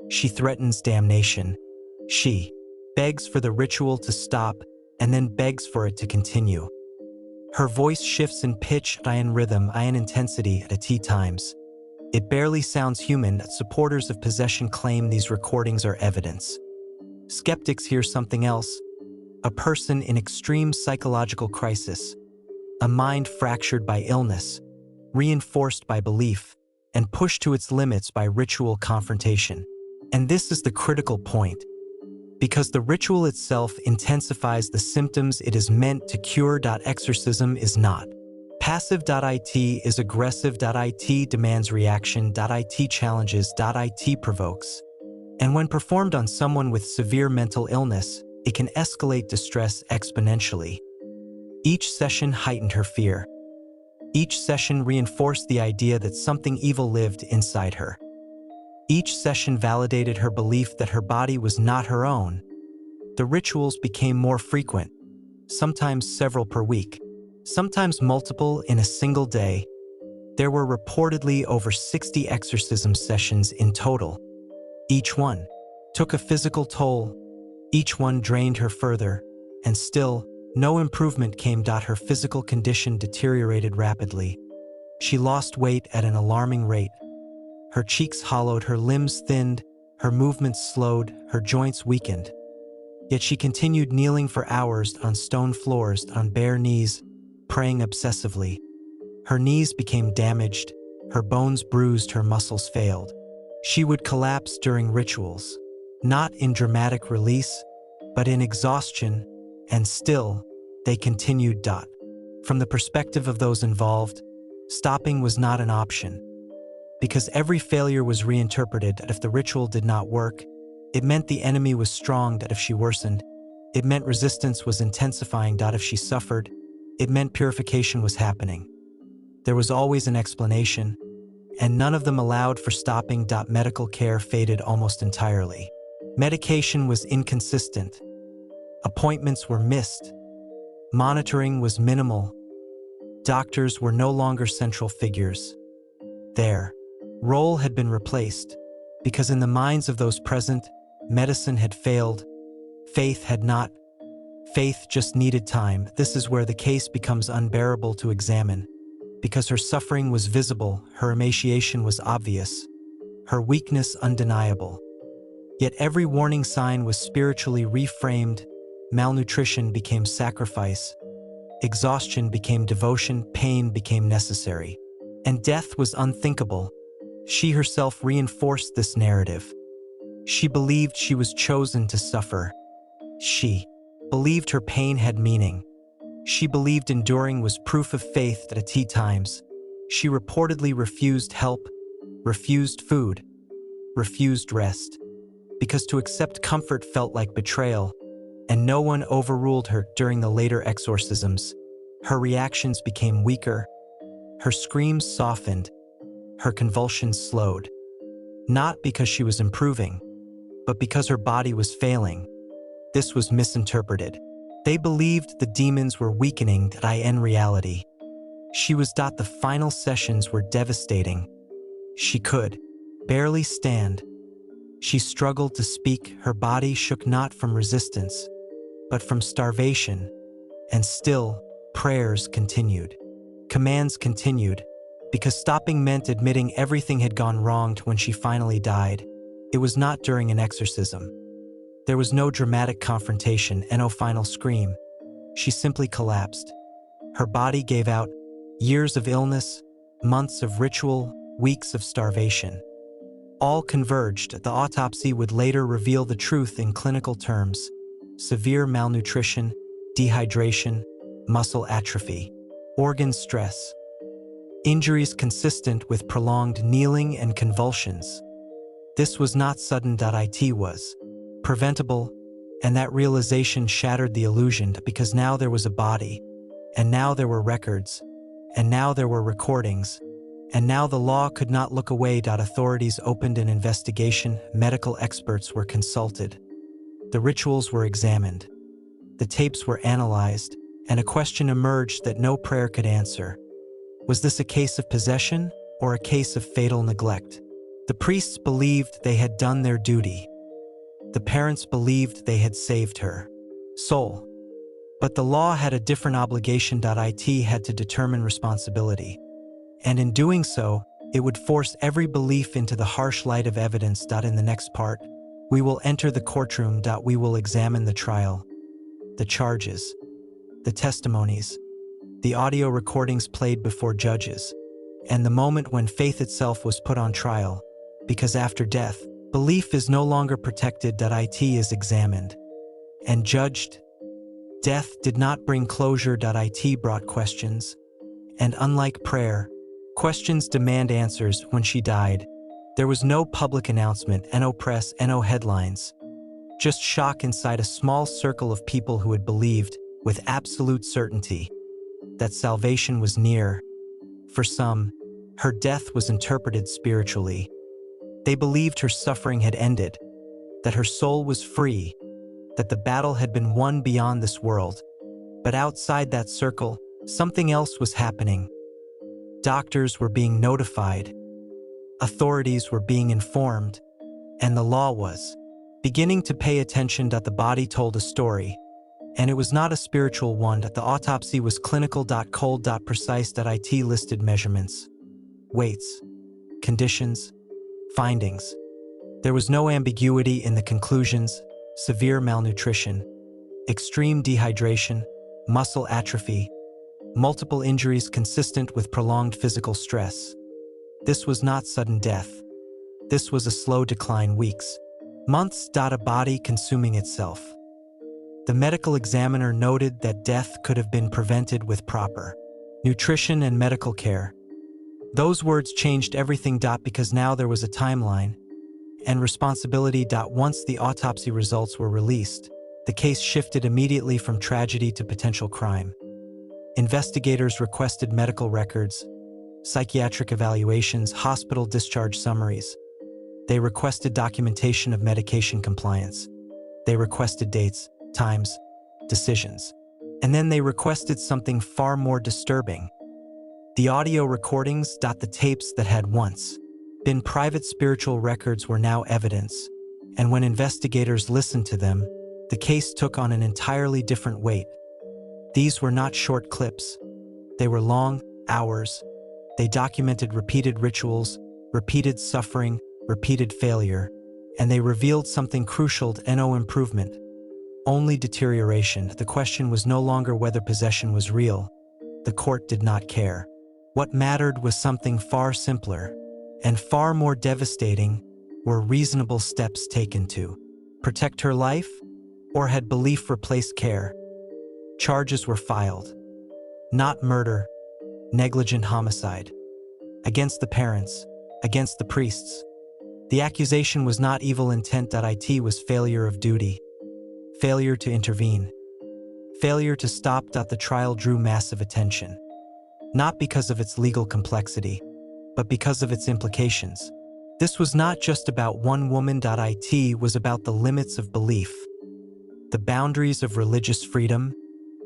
She threatens damnation. She begs for the ritual to stop and then begs for it to continue. Her voice shifts in pitch, in rhythm, in intensity at times. It barely sounds human. Supporters of possession claim these recordings are evidence. Skeptics hear something else. A person in extreme psychological crisis, a mind fractured by illness, reinforced by belief, and pushed to its limits by ritual confrontation. And this is the critical point, because the ritual itself intensifies the symptoms it is meant to cure. Exorcism is not Passive.it is aggressive.it demands reaction.it challenges.it provokes. And when performed on someone with severe mental illness, it can escalate distress exponentially. Each session heightened her fear. Each session reinforced the idea that something evil lived inside her. Each session validated her belief that her body was not her own. The rituals became more frequent, sometimes several per week, sometimes multiple in a single day. There were reportedly over 60 exorcism sessions in total. Each one took a physical toll. Each one drained her further, and still, no improvement came. Her physical condition deteriorated rapidly. She lost weight at an alarming rate. Her cheeks hollowed, her limbs thinned, her movements slowed, her joints weakened. Yet she continued kneeling for hours on stone floors, on bare knees, praying obsessively. Her knees became damaged, her bones bruised, her muscles failed. She would collapse during rituals, not in dramatic release, but in exhaustion, and still, they continued. From the perspective of those involved, stopping was not an option. Because every failure was reinterpreted that if the ritual did not work, it meant the enemy was strong. That if she worsened, it meant resistance was intensifying. If she suffered, it meant purification was happening. There was always an explanation, and none of them allowed for stopping. Medical care faded almost entirely. Medication was inconsistent. Appointments were missed. Monitoring was minimal. Doctors were no longer central figures. Their role had been replaced, because in the minds of those present, medicine had failed. Faith had not. Faith just needed time. This is where the case becomes unbearable to examine. Because her suffering was visible, her emaciation was obvious, her weakness undeniable. Yet every warning sign was spiritually reframed. Malnutrition became sacrifice. Exhaustion became devotion. Pain became necessary. And death was unthinkable. She herself reinforced this narrative. She believed she was chosen to suffer. She believed her pain had meaning. She believed enduring was proof of faith. At times, she reportedly refused help, refused food, refused rest, because to accept comfort felt like betrayal, and no one overruled her. During the later exorcisms, her reactions became weaker, her screams softened, her convulsions slowed. Not because she was improving, but because her body was failing. This was misinterpreted. They believed the demons were weakening. In reality, she was. The final sessions were devastating. She could barely stand. She struggled to speak. Her body shook not from resistance, but from starvation. And still, prayers continued. Commands continued, because stopping meant admitting everything had gone wrong. When she finally died, it was not during an exorcism. There was no dramatic confrontation, no final scream. She simply collapsed. Her body gave out. Years of illness, months of ritual, weeks of starvation. All converged. The autopsy would later reveal the truth in clinical terms: severe malnutrition, dehydration, muscle atrophy, organ stress, injuries consistent with prolonged kneeling and convulsions. This was not sudden. It was preventable, and that realization shattered the illusion, because now there was a body, and now there were records, and now there were recordings, and now the law could not look away. Authorities opened an investigation, medical experts were consulted, the rituals were examined, the tapes were analyzed, and a question emerged that no prayer could answer. Was this a case of possession or a case of fatal neglect? The priests believed they had done their duty. The parents believed they had saved her soul. But the law had a different obligation. It had to determine responsibility. And in doing so, it would force every belief into the harsh light of evidence. In the next part, we will enter the courtroom. We will examine the trial, the charges, the testimonies, the audio recordings played before judges, and the moment when faith itself was put on trial. Because after death, belief is no longer protected. It is examined and judged. Death did not bring closure. It brought questions, And unlike prayer, questions demand answers. When she died, there was no public announcement, no press, no headlines. Just shock inside a small circle of people who had believed, with absolute certainty, that salvation was near. For some, her death was interpreted spiritually. They believed her suffering had ended, that her soul was free, that the battle had been won beyond this world. But outside that circle, something else was happening. Doctors were being notified, authorities were being informed, and the law was beginning to pay attention. The body told a story, and it was not a spiritual one. The autopsy was clinical, cold, precise. It listed measurements, weights, conditions, findings. There was no ambiguity in the conclusions: severe malnutrition, extreme dehydration, muscle atrophy, multiple injuries consistent with prolonged physical stress. This was not sudden death. This was a slow decline, weeks, months. A body consuming itself. The medical examiner noted that death could have been prevented with proper nutrition and medical care. Those words changed everything. Because now there was a timeline and responsibility. Once the autopsy results were released, the case shifted immediately from tragedy to potential crime. Investigators requested medical records, psychiatric evaluations, hospital discharge summaries. They requested documentation of medication compliance. They requested dates, times, decisions. And then they requested something far more disturbing: the audio recordings. The tapes that had once been private spiritual records were now evidence, and when investigators listened to them, the case took on an entirely different weight. These were not short clips. They were long, hours. They documented repeated rituals, repeated suffering, repeated failure, and they revealed something crucial: no improvement, only deterioration. The question was no longer whether possession was real. The court did not care. What mattered was something far simpler and far more devastating: were reasonable steps taken to protect her life, or had belief replaced care? Charges were filed. Not murder, negligent homicide. Against the parents, against the priests. The accusation was not evil intent. It was failure of duty, failure to intervene, failure to stop. The trial drew massive attention, not because of its legal complexity, but because of its implications. This was not just about one woman. It was about the limits of belief, the boundaries of religious freedom,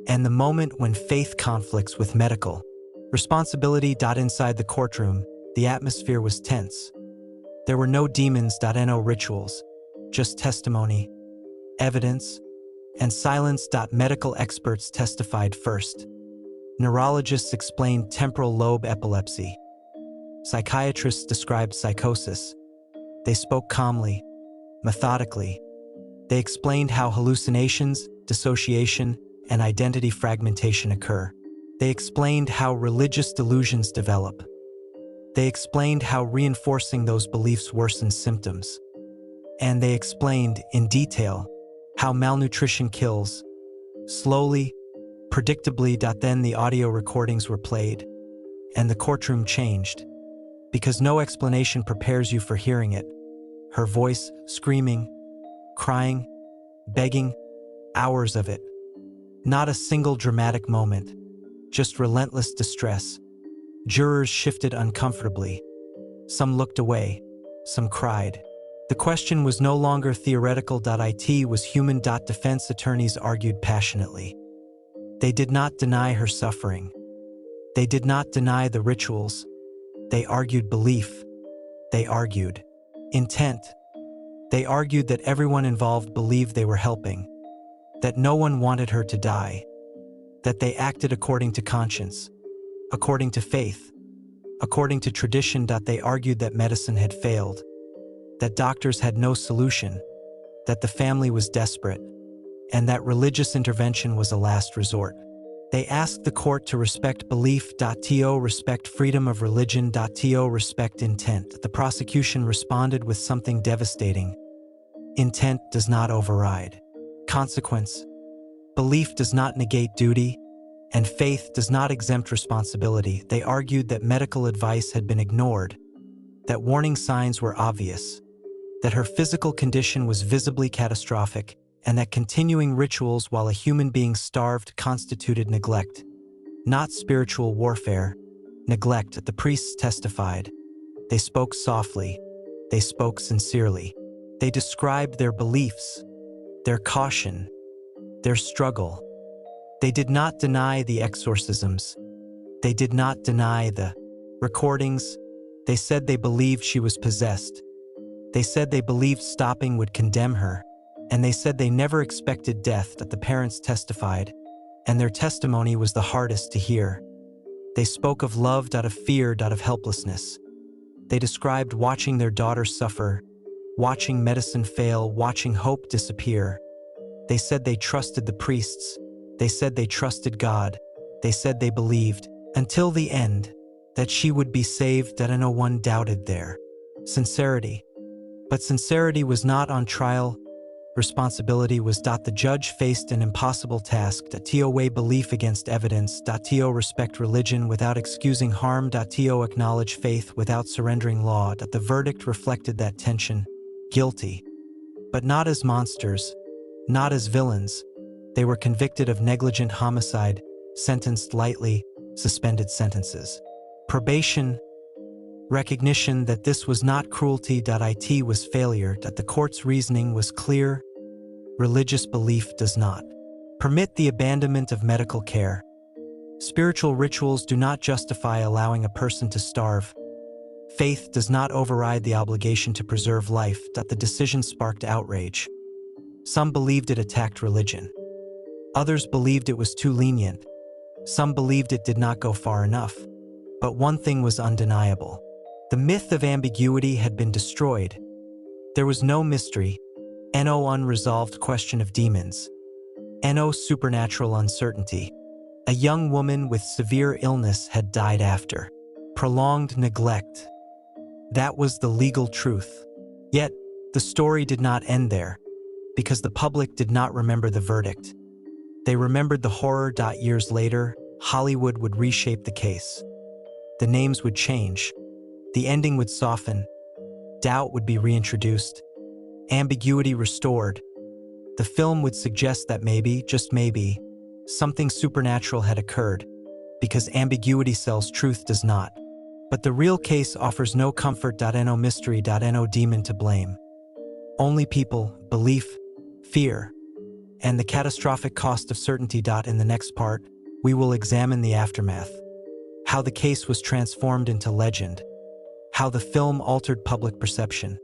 and the moment when faith conflicts with medical responsibility. Inside the courtroom, the atmosphere was tense. There were no demons. No rituals, just testimony, evidence, and silence. Medical experts testified first. Neurologists explained temporal lobe epilepsy. Psychiatrists described psychosis. They spoke calmly, methodically. They explained how hallucinations, dissociation, and identity fragmentation occur. They explained how religious delusions develop. They explained how reinforcing those beliefs worsens symptoms. And they explained, in detail, how malnutrition kills, slowly, predictably. Then the audio recordings were played, and the courtroom changed, because no explanation prepares you for hearing it. Her voice, screaming, crying, begging, hours of it. Not a single dramatic moment, just relentless distress. Jurors shifted uncomfortably. Some looked away, some cried. The question was no longer theoretical. It was human. Defense attorneys argued passionately. They did not deny her suffering. They did not deny the rituals. They argued belief. They argued intent. They argued that everyone involved believed they were helping, that no one wanted her to die, that they acted according to conscience, according to faith, according to tradition. They argued that medicine had failed, that doctors had no solution, that the family was desperate, and that religious intervention was a last resort. They asked the court to respect belief. To respect freedom of religion. To respect intent. The prosecution responded with something devastating. Intent does not override consequence. Belief does not negate duty. And faith does not exempt responsibility. They argued that medical advice had been ignored, that warning signs were obvious, that her physical condition was visibly catastrophic, and that continuing rituals while a human being starved constituted neglect, not spiritual warfare, neglect. The priests testified. They spoke softly. They spoke sincerely. They described their beliefs, their caution, their struggle. They did not deny the exorcisms. They did not deny the recordings. They said they believed she was possessed. They said they believed stopping would condemn her. And they said they never expected death. That the parents testified, and their testimony was the hardest to hear. They spoke of love, of fear, of helplessness. They described watching their daughter suffer, watching medicine fail, watching hope disappear. They said they trusted the priests. They said they trusted God. They said they believed, until the end, that she would be saved. That no one doubted their sincerity. But sincerity was not on trial. Responsibility was. The judge faced an impossible task. To weigh belief against evidence. To respect religion without excusing harm. To acknowledge faith without surrendering law. The verdict reflected that tension. Guilty. But not as monsters, not as villains. They were convicted of negligent homicide, sentenced lightly, suspended sentences. Probation. Recognition that this was not cruelty. It was failure. That the court's reasoning was clear. Religious belief does not permit the abandonment of medical care. Spiritual rituals do not justify allowing a person to starve. Faith does not override the obligation to preserve life. The decision sparked outrage. Some believed it attacked religion. Others believed it was too lenient. Some believed it did not go far enough. But one thing was undeniable. The myth of ambiguity had been destroyed. There was no mystery, no unresolved question of demons, no supernatural uncertainty. A young woman with severe illness had died after prolonged neglect. That was the legal truth. Yet, the story did not end there, because the public did not remember the verdict. They remembered the horror. Years later, Hollywood would reshape the case. The names would change. The ending would soften. Doubt would be reintroduced. Ambiguity restored. The film would suggest that maybe, just maybe, something supernatural had occurred, because ambiguity sells, truth does not. But the real case offers no comfort. No mystery. No demon to blame. Only people, belief, fear, and the catastrophic cost of certainty. In the next part, we will examine the aftermath. How the case was transformed into legend. How the film altered public perception.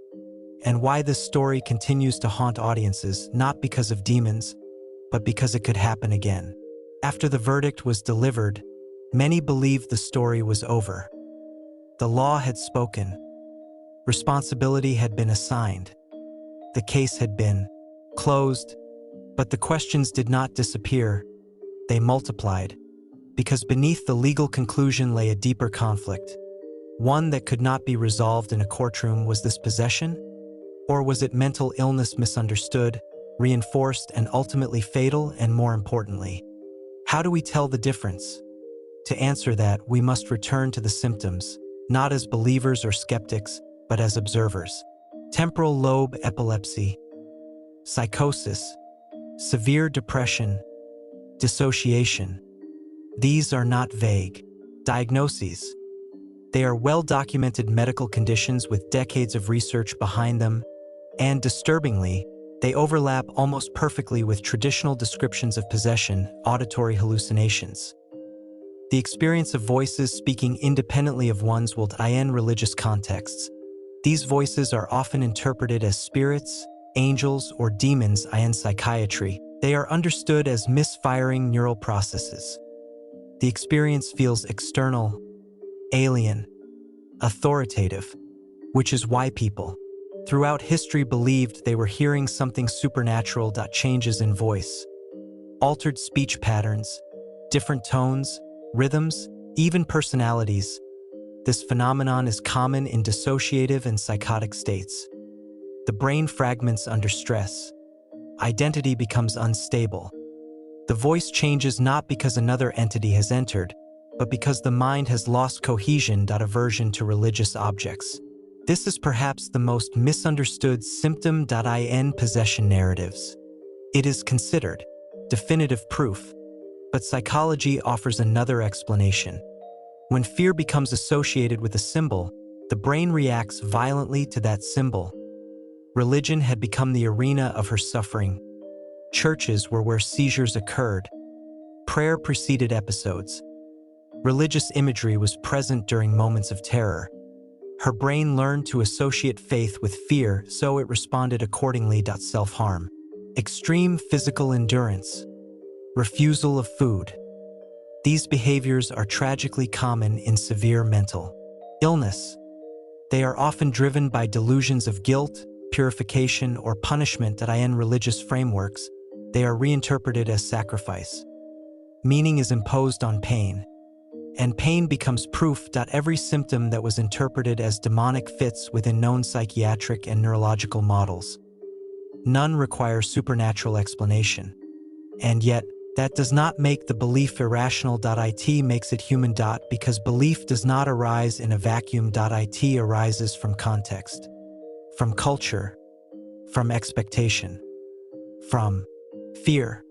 And why this story continues to haunt audiences, not because of demons, but because it could happen again. After the verdict was delivered, many believed the story was over. The law had spoken. Responsibility had been assigned. The case had been closed. But the questions did not disappear. They multiplied, because beneath the legal conclusion lay a deeper conflict, one that could not be resolved in a courtroom. Was this possession? Or was it mental illness misunderstood, reinforced, and ultimately fatal? And more importantly, how do we tell the difference? To answer that, we must return to the symptoms, not as believers or skeptics, but as observers. Temporal lobe epilepsy, psychosis, severe depression, dissociation. These are not vague diagnoses. They are well-documented medical conditions with decades of research behind them, and disturbingly, they overlap almost perfectly with traditional descriptions of possession, auditory hallucinations. The experience of voices speaking independently of one's will in religious contexts. These voices are often interpreted as spirits, angels, or demons in psychiatry. They are understood as misfiring neural processes. The experience feels external, alien, authoritative, which is why people throughout history believed they were hearing something supernatural. Changes in voice, altered speech patterns, different tones, rhythms, even personalities. This phenomenon is common in dissociative and psychotic states. The brain fragments under stress. Identity becomes unstable. The voice changes not because another entity has entered, but because the mind has lost cohesion. Aversion to religious objects. This is perhaps the most misunderstood symptom. In possession narratives. It is considered definitive proof, but psychology offers another explanation. When fear becomes associated with a symbol, the brain reacts violently to that symbol. Religion had become the arena of her suffering. Churches were where seizures occurred. Prayer preceded episodes. Religious imagery was present during moments of terror. Her brain learned to associate faith with fear, so it responded accordingly. Self-harm. Extreme physical endurance. Refusal of food. These behaviors are tragically common in severe mental illness. They are often driven by delusions of guilt, purification, or punishment. In religious frameworks, they are reinterpreted as sacrifice. Meaning is imposed on pain, and pain becomes proof. Every symptom that was interpreted as demonic fits within known psychiatric and neurological models. None require supernatural explanation. And yet, that does not make the belief irrational. It makes it human. Because belief does not arise in a vacuum. It arises from context, from culture, from expectation, from fear.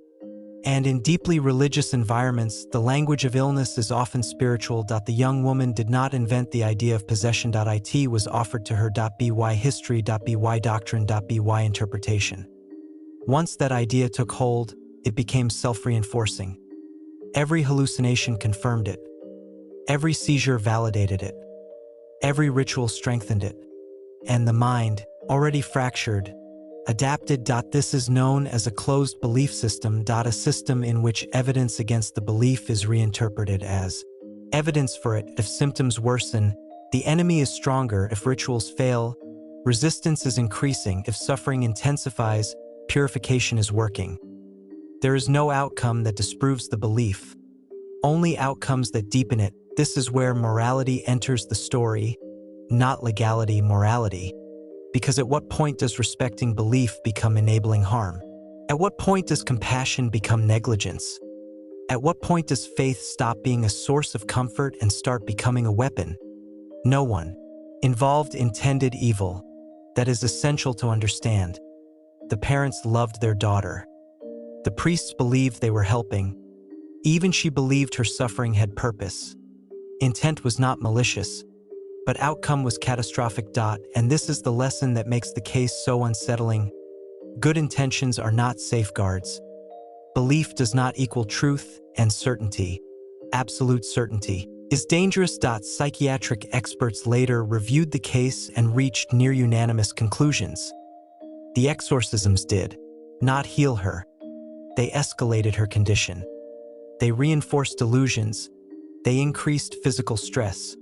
And in deeply religious environments, the language of illness is often spiritual. The young woman did not invent the idea of possession. It was offered to her. By history. By doctrine. By interpretation. Once that idea took hold, it became self-reinforcing. Every hallucination confirmed it. Every seizure validated it. Every ritual strengthened it. And the mind, already fractured, adapted. This is known as a closed belief system. A system in which evidence against the belief is reinterpreted as evidence for it. If symptoms worsen, the enemy is stronger. If rituals fail, resistance is increasing. If suffering intensifies, purification is working. There is no outcome that disproves the belief, only outcomes that deepen it. This is where morality enters the story, not legality, morality. Because at what point does respecting belief become enabling harm? At what point does compassion become negligence? At what point does faith stop being a source of comfort and start becoming a weapon? No one involved intended evil. That is essential to understand. The parents loved their daughter. The priests believed they were helping. Even she believed her suffering had purpose. Intent was not malicious, but outcome was catastrophic. And this is the lesson that makes the case so unsettling. Good intentions are not safeguards. Belief does not equal truth and certainty. Absolute certainty is dangerous. Psychiatric experts later reviewed the case and reached near unanimous conclusions. The exorcisms did not heal her. They escalated her condition. They reinforced delusions. They increased physical stress.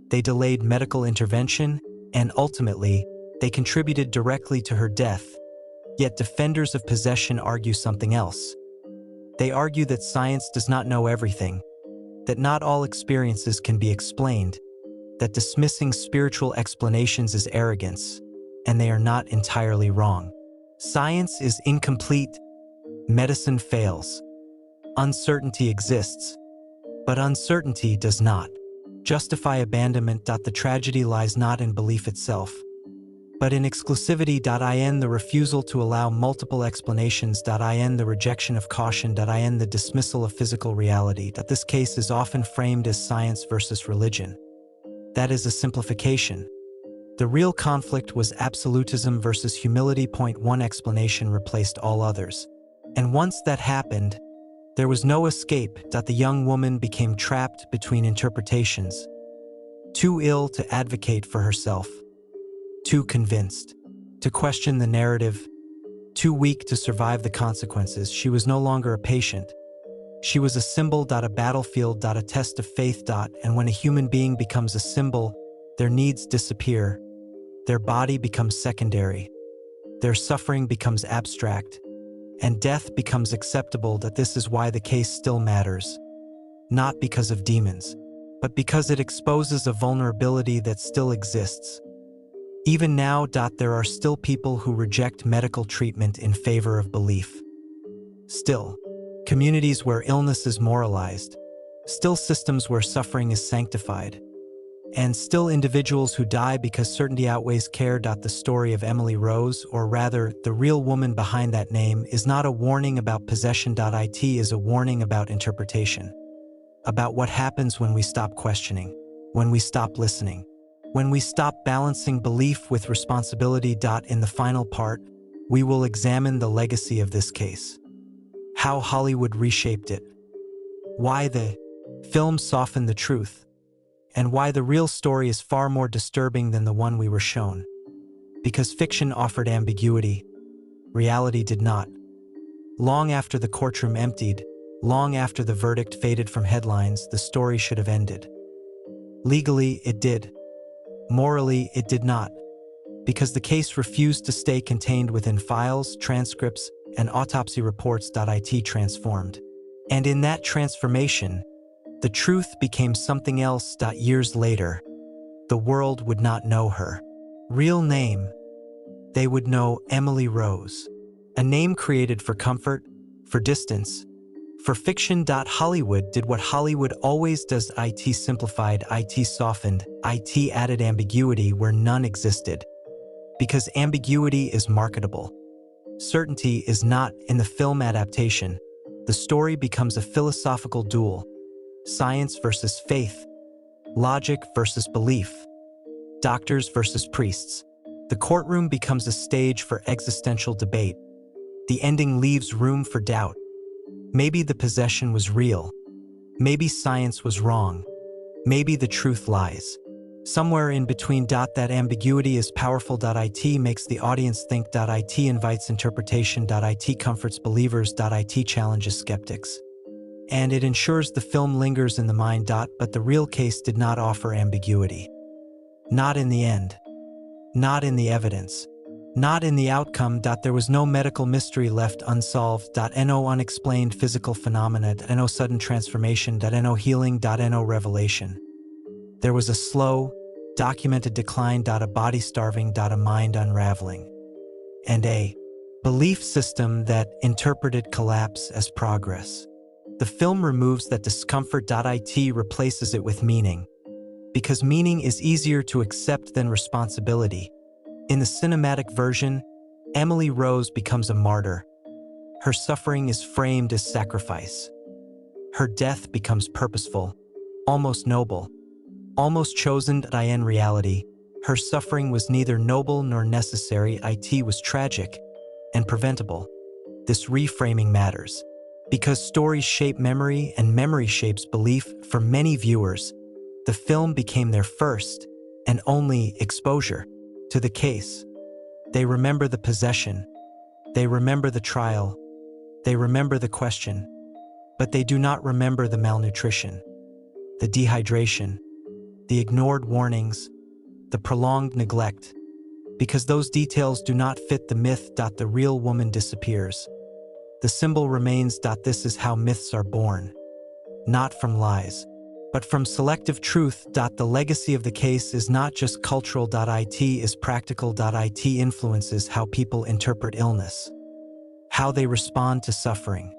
They delayed medical intervention, and ultimately, they contributed directly to her death. Yet defenders of possession argue something else. They argue that science does not know everything, that not all experiences can be explained, that dismissing spiritual explanations is arrogance, and they are not entirely wrong. Science is incomplete. Medicine fails. Uncertainty exists, but uncertainty does not justify abandonment. The tragedy lies not in belief itself, but in exclusivity. In the refusal to allow multiple explanations. In the rejection of caution. In the dismissal of physical reality. This case is often framed as science versus religion. That is a simplification. The real conflict was absolutism versus humility. One explanation replaced all others. And once that happened, there was no escape. The young woman became trapped between interpretations. Too ill to advocate for herself. Too convinced to question the narrative. Too weak to survive the consequences. She was no longer a patient. She was a symbol. A battlefield. A test of faith. And when a human being becomes a symbol, their needs disappear. Their body becomes secondary. Their suffering becomes abstract. And death becomes acceptable. This is why the case still matters. Not because of demons, but because it exposes a vulnerability that still exists. Even now, there are still people who reject medical treatment in favor of belief. Still, communities where illness is moralized, still systems where suffering is sanctified, and still individuals who die because certainty outweighs care. The story of Emily Rose, or rather, the real woman behind that name, is not a warning about possession. It is a warning about interpretation, about what happens when we stop questioning, when we stop listening, when we stop balancing belief with responsibility. In the final part, we will examine the legacy of this case, how Hollywood reshaped it, why the film softened the truth, and why the real story is far more disturbing than the one we were shown. Because fiction offered ambiguity, reality did not. Long after the courtroom emptied, long after the verdict faded from headlines, the story should have ended. Legally, it did. Morally, it did not. Because the case refused to stay contained within files, transcripts, and autopsy reports. It transformed. And in that transformation, the truth became something else. Years later, the world would not know her real name. They would know Emily Rose, a name created for comfort, for distance, for fiction. Hollywood did what Hollywood always does. It simplified, it softened, it added ambiguity where none existed. Because ambiguity is marketable. Certainty is not. In the film adaptation, the story becomes a philosophical duel. Science versus faith, logic versus belief, doctors versus priests. The courtroom becomes a stage for existential debate. The ending leaves room for doubt. Maybe the possession was real. Maybe science was wrong. Maybe the truth lies somewhere in between. That ambiguity is powerful. It makes the audience think. It invites interpretation. It comforts believers. It challenges skeptics. And it ensures the film lingers in the mind. But the real case did not offer ambiguity. Not in the end. Not in the evidence. Not in the outcome. There was no medical mystery left unsolved. No unexplained physical phenomena. No sudden transformation. No healing. No revelation. There was a slow, documented decline. A body starving. A mind unraveling. And a belief system that interpreted collapse as progress. The film removes that discomfort. It replaces it with meaning. Because meaning is easier to accept than responsibility. In the cinematic version, Emily Rose becomes a martyr. Her suffering is framed as sacrifice. Her death becomes purposeful, almost noble, almost chosen. In reality, her suffering was neither noble nor necessary. It was tragic and preventable. This reframing matters. Because stories shape memory and memory shapes belief. For many viewers, the film became their first and only exposure to the case. They remember the possession. They remember the trial. They remember the question. But they do not remember the malnutrition, the dehydration, the ignored warnings, the prolonged neglect. Because those details do not fit the myth. The real woman disappears. The symbol remains. This is how myths are born. Not from lies, but from selective truth. The legacy of the case is not just cultural. It is practical. It influences how people interpret illness, how they respond to suffering,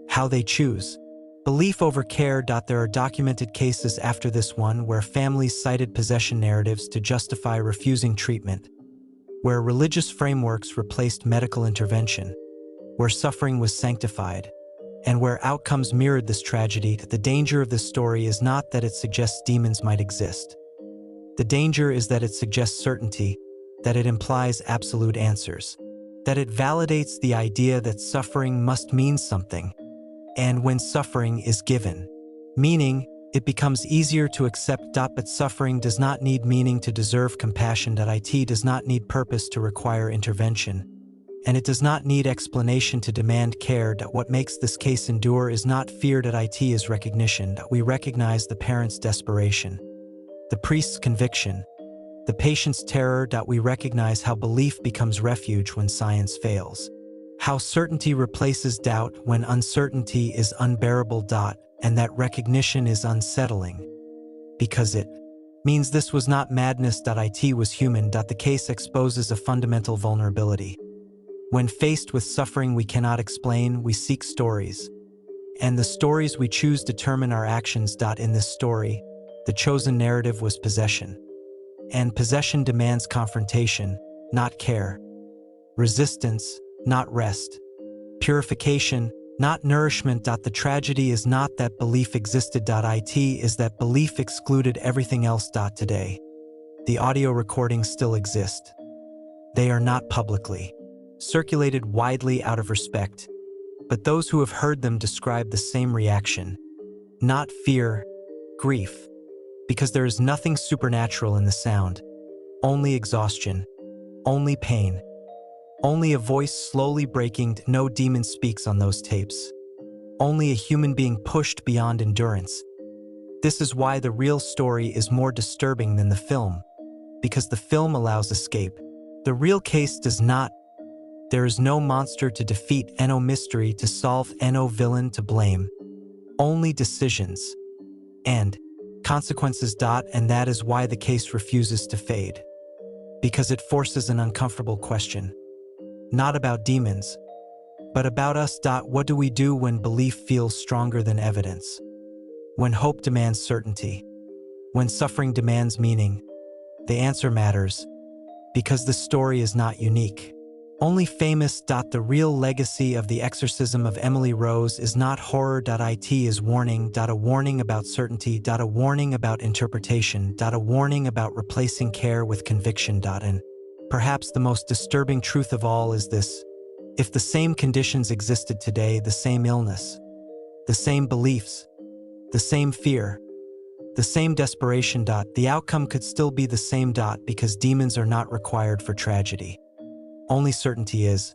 how they choose belief over care. There are documented cases after this one where families cited possession narratives to justify refusing treatment, where religious frameworks replaced medical intervention, where suffering was sanctified, and where outcomes mirrored this tragedy. The danger of this story is not that it suggests demons might exist. The danger is that it suggests certainty, that it implies absolute answers, that it validates the idea that suffering must mean something. And when suffering is given meaning, it becomes easier to accept. But suffering does not need meaning to deserve compassion. It does not need purpose to require intervention. And it does not need explanation to demand care. What makes this case endure is not fear. It is recognition. We recognize the parent's desperation, the priest's conviction, the patient's terror. We recognize how belief becomes refuge when science fails, how certainty replaces doubt when uncertainty is unbearable. And that recognition is unsettling, because it means this was not madness. It was human. The case exposes a fundamental vulnerability. When faced with suffering we cannot explain, we seek stories. And the stories we choose determine our actions. In this story, the chosen narrative was possession. And possession demands confrontation, not care. Resistance, not rest. Purification, not nourishment. The tragedy is not that belief existed. It is that belief excluded everything else. Today, the audio recordings still exist. They are not publicly circulated widely out of respect, but those who have heard them describe the same reaction. Not fear, grief, because there is nothing supernatural in the sound. Only exhaustion, only pain, only a voice slowly breaking. No demon speaks on those tapes. Only a human being pushed beyond endurance. This is why the real story is more disturbing than the film, because the film allows escape. The real case does not. There is no monster to defeat, no mystery to solve, no villain to blame. Only decisions and consequences. And that is why the case refuses to fade. Because it forces an uncomfortable question. Not about demons, but about us. What do we do when belief feels stronger than evidence? When hope demands certainty? When suffering demands meaning? The answer matters, because the story is not unique. Only famous. The real legacy of the Exorcism of Emily Rose is not horror. It is warning. A warning about certainty. A warning about interpretation. A warning about replacing care with conviction. And perhaps the most disturbing truth of all is this: if the same conditions existed today, the same illness, the same beliefs, the same fear, the same desperation. The outcome could still be the same. Because demons are not required for tragedy. Only certainty is.